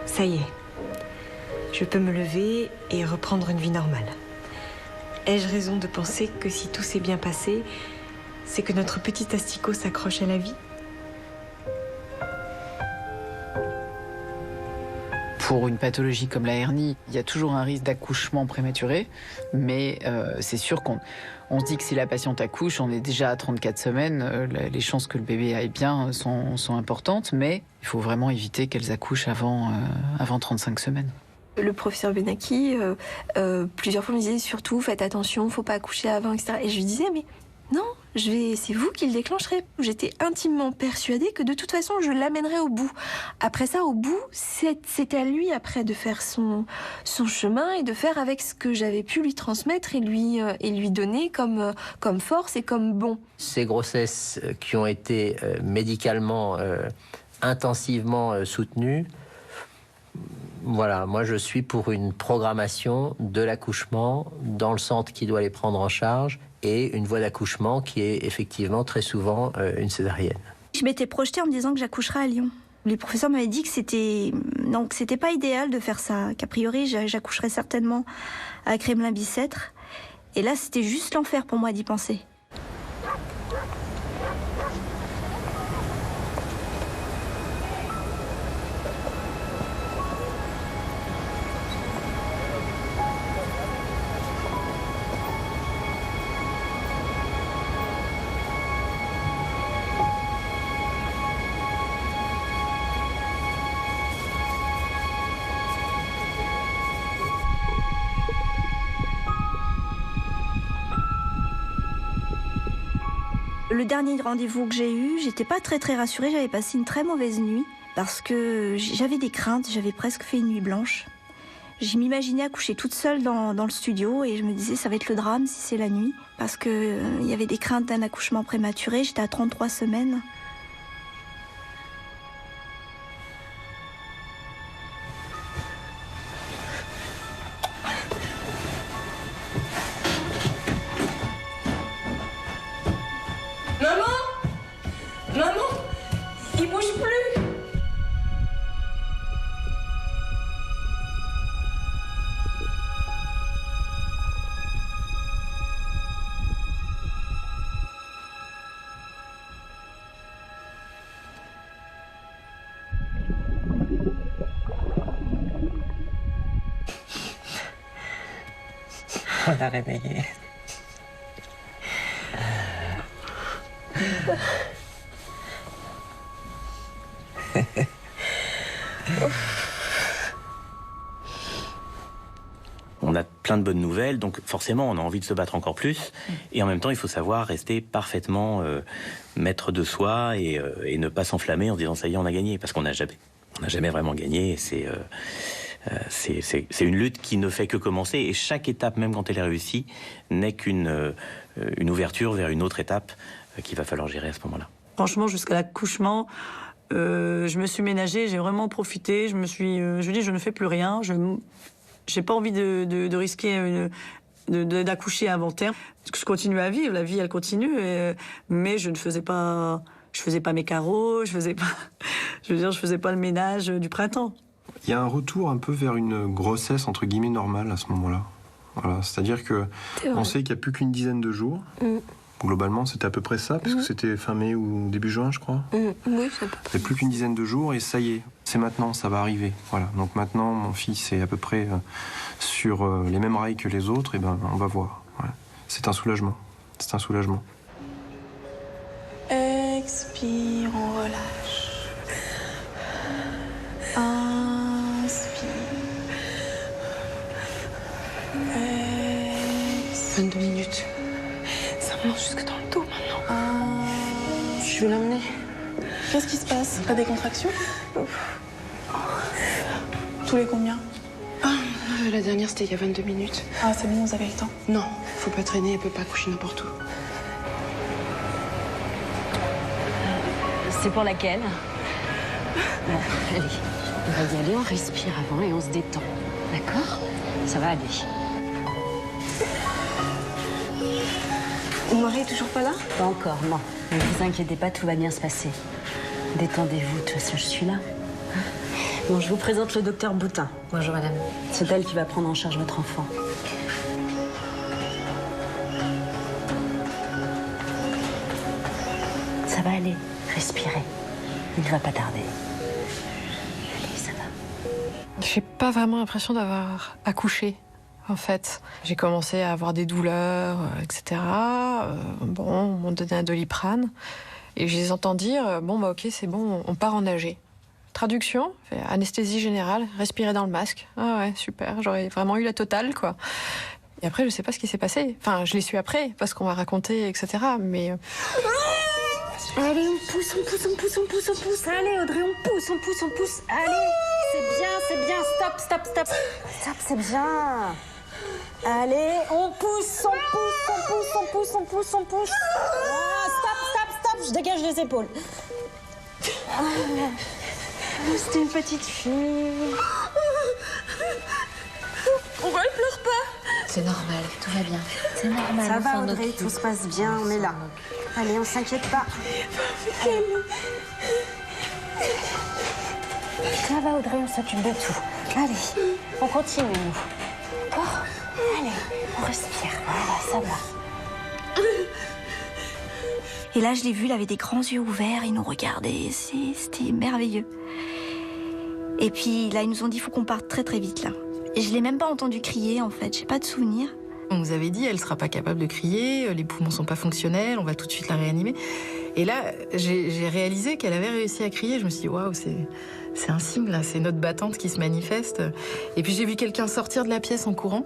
A: ça y est. Je peux me lever et reprendre une vie normale. Ai-je raison de penser que si tout s'est bien passé, c'est que notre petit asticot s'accroche à la vie ?
H: Pour une pathologie comme la hernie, il y a toujours un risque d'accouchement prématuré, mais c'est sûr qu'on se dit que si la patiente accouche, on est déjà à 34 semaines, les chances que le bébé aille bien sont importantes, mais il faut vraiment éviter qu'elles accouchent avant 35 semaines.
U: Le professeur Benaki, plusieurs fois me disait surtout faites attention, faut pas accoucher avant, etc. Et je lui disais mais non, c'est vous qui le déclencherez. J'étais intimement persuadée que de toute façon je l'amènerais au bout. Après ça, au bout, c'était à lui après de faire son chemin et de faire avec ce que j'avais pu lui transmettre et lui donner comme force et comme bon.
C: Ces grossesses qui ont été médicalement intensivement soutenues, voilà, moi je suis pour une programmation de l'accouchement dans le centre qui doit les prendre en charge et une voie d'accouchement qui est effectivement très souvent une césarienne.
U: Je m'étais projetée en me disant que j'accoucherais à Lyon. Les professeurs m'avaient dit que c'était pas idéal de faire ça, qu'a priori j'accoucherais certainement à Kremlin-Bicêtre. Et là c'était juste l'enfer pour moi d'y penser. Le dernier rendez-vous que j'ai eu, j'étais pas très rassurée, j'avais passé une très mauvaise nuit parce que j'avais des craintes, j'avais presque fait une nuit blanche. Je m'imaginais accoucher toute seule dans le studio et je me disais ça va être le drame si c'est la nuit parce que il y avait des craintes d'un accouchement prématuré, j'étais à 33 semaines.
A: Maman, il bouge plus.
D: On l'a réveillé.
M: On a plein de bonnes nouvelles, donc forcément on a envie de se battre encore plus. Et en même temps, il faut savoir rester parfaitement maître de soi et ne pas s'enflammer en se disant ça y est, on a gagné, parce qu'on n'a jamais vraiment gagné. Et c'est une lutte qui ne fait que commencer. Et chaque étape, même quand elle est réussie, n'est qu'une ouverture vers une autre étape qu'il va falloir gérer à ce moment-là.
J: Franchement, jusqu'à l'accouchement, je me suis ménagée, j'ai vraiment profité. Je me dis, je ne fais plus rien. J'ai pas envie de risquer d'accoucher avant terme. Je continue à vivre, la vie elle continue, mais je faisais pas mes carreaux, je faisais pas le ménage du printemps.
O: Il y a un retour un peu vers une grossesse entre guillemets normale à ce moment-là. Voilà, c'est-à-dire que on sait qu'il n'y a plus qu'une dizaine de jours. Globalement, c'était à peu près ça, parce que c'était fin mai ou début juin, je crois.
A: Oui, c'est à peu près.
O: Il n'y a plus qu'une dizaine de jours et ça y est, c'est maintenant, ça va arriver. Voilà. Donc maintenant, mon fils est à peu près sur les mêmes rails que les autres, et ben on va voir. Voilà. C'est un soulagement. C'est un soulagement.
K: Expire, on relâche. Inspire.
I: 22 minutes. Ça monte jusque dans le dos maintenant. Je vais l'emmener.
K: Qu'est-ce qui se passe? Pas des contractions? Tous les combien?
I: La dernière, c'était il y a 22 minutes.
K: Ah, c'est bon, vous avez le temps?
I: Non, faut pas traîner, elle peut pas coucher n'importe où.
V: C'est pour laquelle? Bon, allez, on va y aller, on respire avant et on se détend. D'accord? Ça va aller.
K: Mon mari est toujours pas là?
V: Pas encore, non. Ne vous inquiétez pas, tout va bien se passer. Détendez-vous, de toute façon, je suis là. Bon, je vous présente le docteur Boutin.
I: Bonjour, madame.
V: C'est elle qui va prendre en charge votre enfant. Ça va aller, respirez. Il ne va pas tarder. Allez, ça va.
F: J'ai pas vraiment l'impression d'avoir accouché, en fait. J'ai commencé à avoir des douleurs, etc. Bon, on m'a donné un Doliprane. Et je les entends dire, bon, bah ok, c'est bon, on part en AG. Traduction, anesthésie générale, respirer dans le masque. Ah ouais, super, j'aurais vraiment eu la totale, quoi. Et après, je sais pas ce qui s'est passé. Enfin, je l'ai su après, parce qu'on m'a raconté, etc. Mais...
V: Allez, on pousse. Allez, Audrey, on pousse. Allez, c'est bien. Stop, c'est bien. Allez, on pousse. Ah, stop, je dégage les épaules. C'était une petite fille.
K: Pourquoi elle pleure pas?
I: C'est normal, tout va bien. C'est normal.
V: Ça va, Audrey, tout se passe bien, on est là. Allez, on s'inquiète pas. Ça va, Audrey, on s'occupe de tout. Allez, on continue, nous. D'accord? Allez, on respire. Voilà, ça va.
U: Et là, je l'ai vu, il avait des grands yeux ouverts, il nous regardait, c'était merveilleux. Et puis là, ils nous ont dit, il faut qu'on parte très vite là. Et je l'ai même pas entendu crier en fait, j'ai pas de souvenir.
L: On nous avait dit, elle sera pas capable de crier, les poumons sont pas fonctionnels, on va tout de suite la réanimer. Et là, j'ai réalisé qu'elle avait réussi à crier. Je me suis dit, waouh, c'est un signe, là, c'est notre battante qui se manifeste. Et puis j'ai vu quelqu'un sortir de la pièce en courant.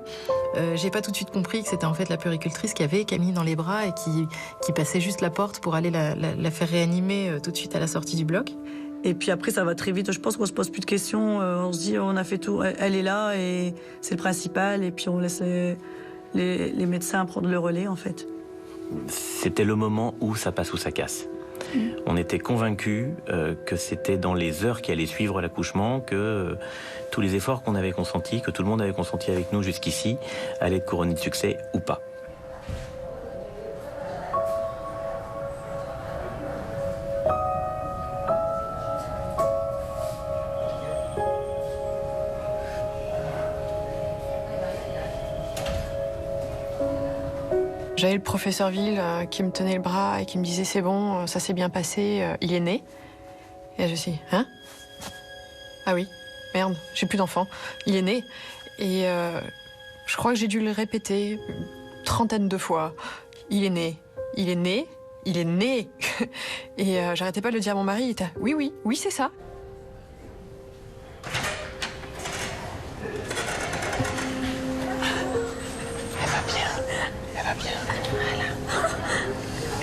L: J'ai pas tout de suite compris que c'était en fait la puéricultrice qui avait Camille dans les bras et qui passait juste la porte pour aller la faire réanimer tout de suite à la sortie du bloc.
J: Et puis après, ça va très vite. Je pense qu'on se pose plus de questions. On se dit, on a fait tout. Elle est là et c'est le principal. Et puis on laisse les médecins prendre le relais, en fait.
M: C'était le moment où ça passe ou ça casse. On était convaincus que c'était dans les heures qui allaient suivre l'accouchement que tous les efforts qu'on avait consentis, que tout le monde avait consenti avec nous jusqu'ici, allaient être couronnés de succès ou pas.
F: J'avais le professeur Ville qui me tenait le bras et qui me disait c'est bon, ça s'est bien passé, il est né. Et je me suis dit, hein? Ah oui, merde, j'ai plus d'enfant. Il est né. Et je crois que j'ai dû le répéter une trentaine de fois. Il est né, il est né, il est né. Et j'arrêtais pas de le dire à mon mari, il était oui, c'est ça.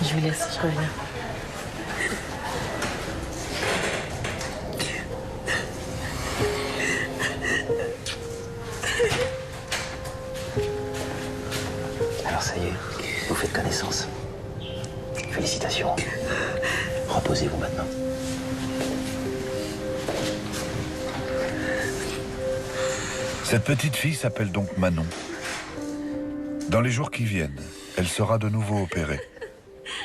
L: Je vous laisse, je reviens.
T: Alors ça y est, vous faites connaissance. Félicitations. Reposez-vous maintenant.
B: Cette petite fille s'appelle donc Manon. Dans les jours qui viennent, elle sera de nouveau opérée.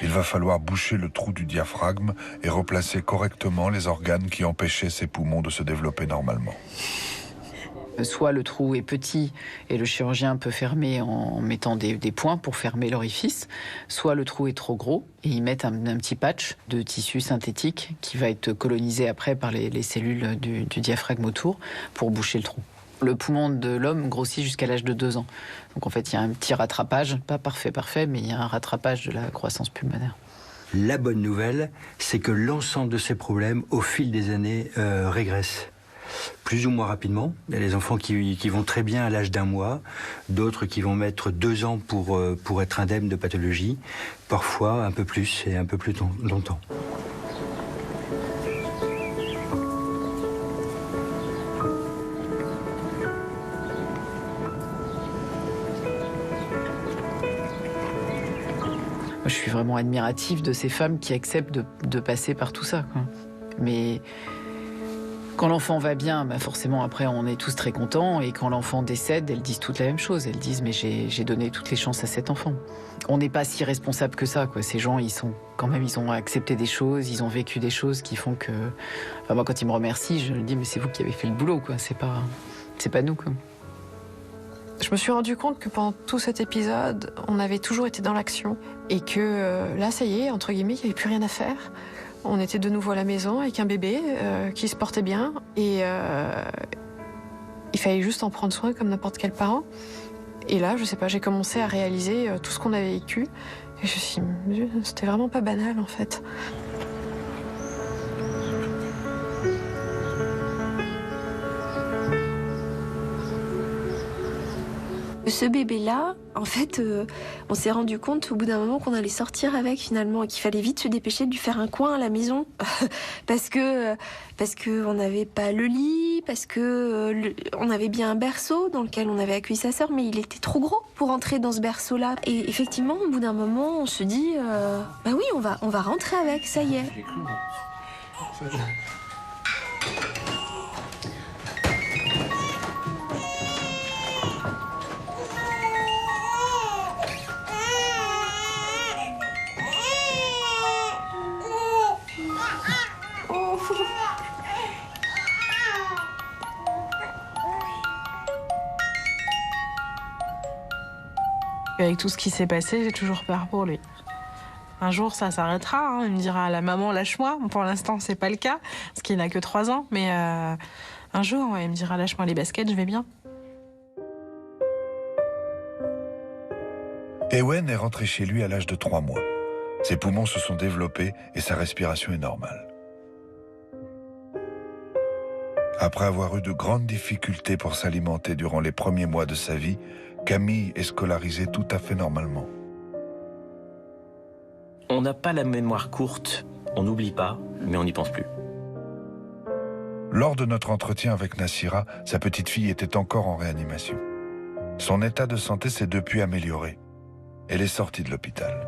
B: Il va falloir boucher le trou du diaphragme et replacer correctement les organes qui empêchaient ses poumons de se développer normalement.
H: Soit le trou est petit et le chirurgien peut fermer en mettant des points pour fermer l'orifice, soit le trou est trop gros et ils mettent un petit patch de tissu synthétique qui va être colonisé après par les cellules du diaphragme autour pour boucher le trou. Le poumon de l'homme grossit jusqu'à l'âge de 2 ans. Donc en fait, il y a un petit rattrapage, pas parfait, mais il y a un rattrapage de la croissance pulmonaire.
S: La bonne nouvelle, c'est que l'ensemble de ces problèmes, au fil des années, régressent. Plus ou moins rapidement. Il y a des enfants qui vont très bien à l'âge d'1 mois, d'autres qui vont mettre 2 ans pour être indemnes de pathologie, parfois un peu plus et un peu plus longtemps.
H: Je suis vraiment admirative de ces femmes qui acceptent de passer par tout ça, quoi. Mais quand l'enfant va bien, forcément après on est tous très contents. Et quand l'enfant décède, elles disent toutes la même chose. Elles disent mais j'ai donné toutes les chances à cet enfant. On n'est pas si responsable que ça, quoi. Ces gens, ils ont accepté des choses, ils ont vécu des choses qui font que... Enfin, moi quand ils me remercient, je leur dis mais c'est vous qui avez fait le boulot, quoi. C'est pas nous, quoi.
F: Je me suis rendu compte que pendant tout cet épisode, on avait toujours été dans l'action. Et que là, ça y est, entre guillemets, il n'y avait plus rien à faire. On était de nouveau à la maison avec un bébé qui se portait bien. Et il fallait juste en prendre soin comme n'importe quel parent. Et là, je sais pas, j'ai commencé à réaliser tout ce qu'on avait vécu. Et je me suis dit, c'était vraiment pas banal, en fait.
A: Ce bébé-là, en fait, on s'est rendu compte au bout d'un moment qu'on allait sortir avec finalement et qu'il fallait vite se dépêcher de lui faire un coin à la maison parce que on n'avait pas le lit, parce que on avait bien un berceau dans lequel on avait accueilli sa sœur, mais il était trop gros pour entrer dans ce berceau-là. Et effectivement, au bout d'un moment, on se dit, bah oui, on va rentrer avec, ça y est.
P: Avec tout ce qui s'est passé, j'ai toujours peur pour lui. Un jour, ça s'arrêtera. Hein. Il me dira, la maman, lâche-moi. Pour l'instant, c'est pas le cas, parce qu'il n'a que 3 ans. Mais un jour, ouais, il me dira, lâche-moi les baskets, je vais bien.
B: Ewen est rentré chez lui à l'âge de 3 mois. Ses poumons se sont développés et sa respiration est normale. Après avoir eu de grandes difficultés pour s'alimenter durant les premiers mois de sa vie, Camille est scolarisée tout à fait normalement.
M: On n'a pas la mémoire courte, on n'oublie pas, mais on n'y pense plus.
B: Lors de notre entretien avec Nassira, sa petite fille était encore en réanimation. Son état de santé s'est depuis amélioré. Elle est sortie de l'hôpital.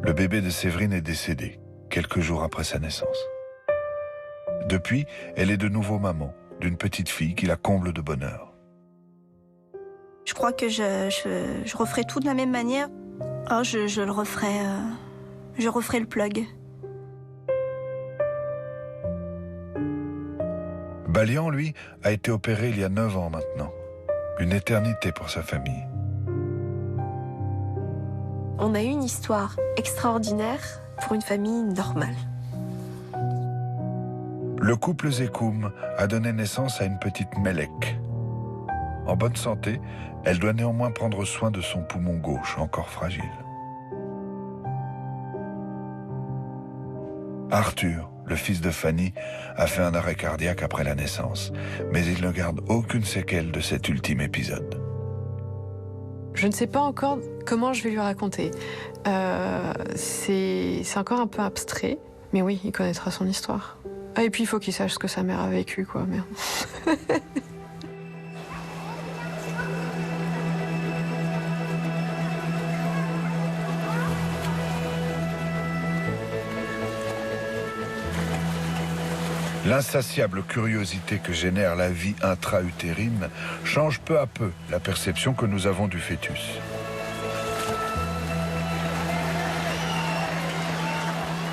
B: Le bébé de Séverine est décédé, quelques jours après sa naissance. Depuis, elle est de nouveau maman d'une petite fille qui la comble de bonheur.
U: Je crois que je referai tout de la même manière. Oh, je le referai. Je referai le plug.
B: Balian, lui, a été opéré il y a 9 ans maintenant. Une éternité pour sa famille.
A: On a eu une histoire extraordinaire pour une famille normale.
B: Le couple Zekoum a donné naissance à une petite Melek. En bonne santé, elle doit néanmoins prendre soin de son poumon gauche, encore fragile. Arthur, le fils de Fanny, a fait un arrêt cardiaque après la naissance, mais il ne garde aucune séquelle de cet ultime épisode.
F: Je ne sais pas encore comment je vais lui raconter. C'est encore un peu abstrait, mais oui, il connaîtra son histoire. Ah, et puis il faut qu'il sache ce que sa mère a vécu, quoi, merde.
B: L'insatiable curiosité que génère la vie intra-utérine change peu à peu la perception que nous avons du fœtus.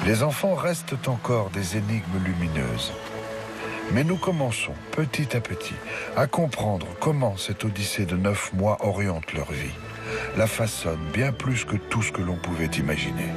B: Les enfants restent encore des énigmes lumineuses. Mais nous commençons, petit à petit, à comprendre comment cette odyssée de 9 mois oriente leur vie, la façonne bien plus que tout ce que l'on pouvait imaginer.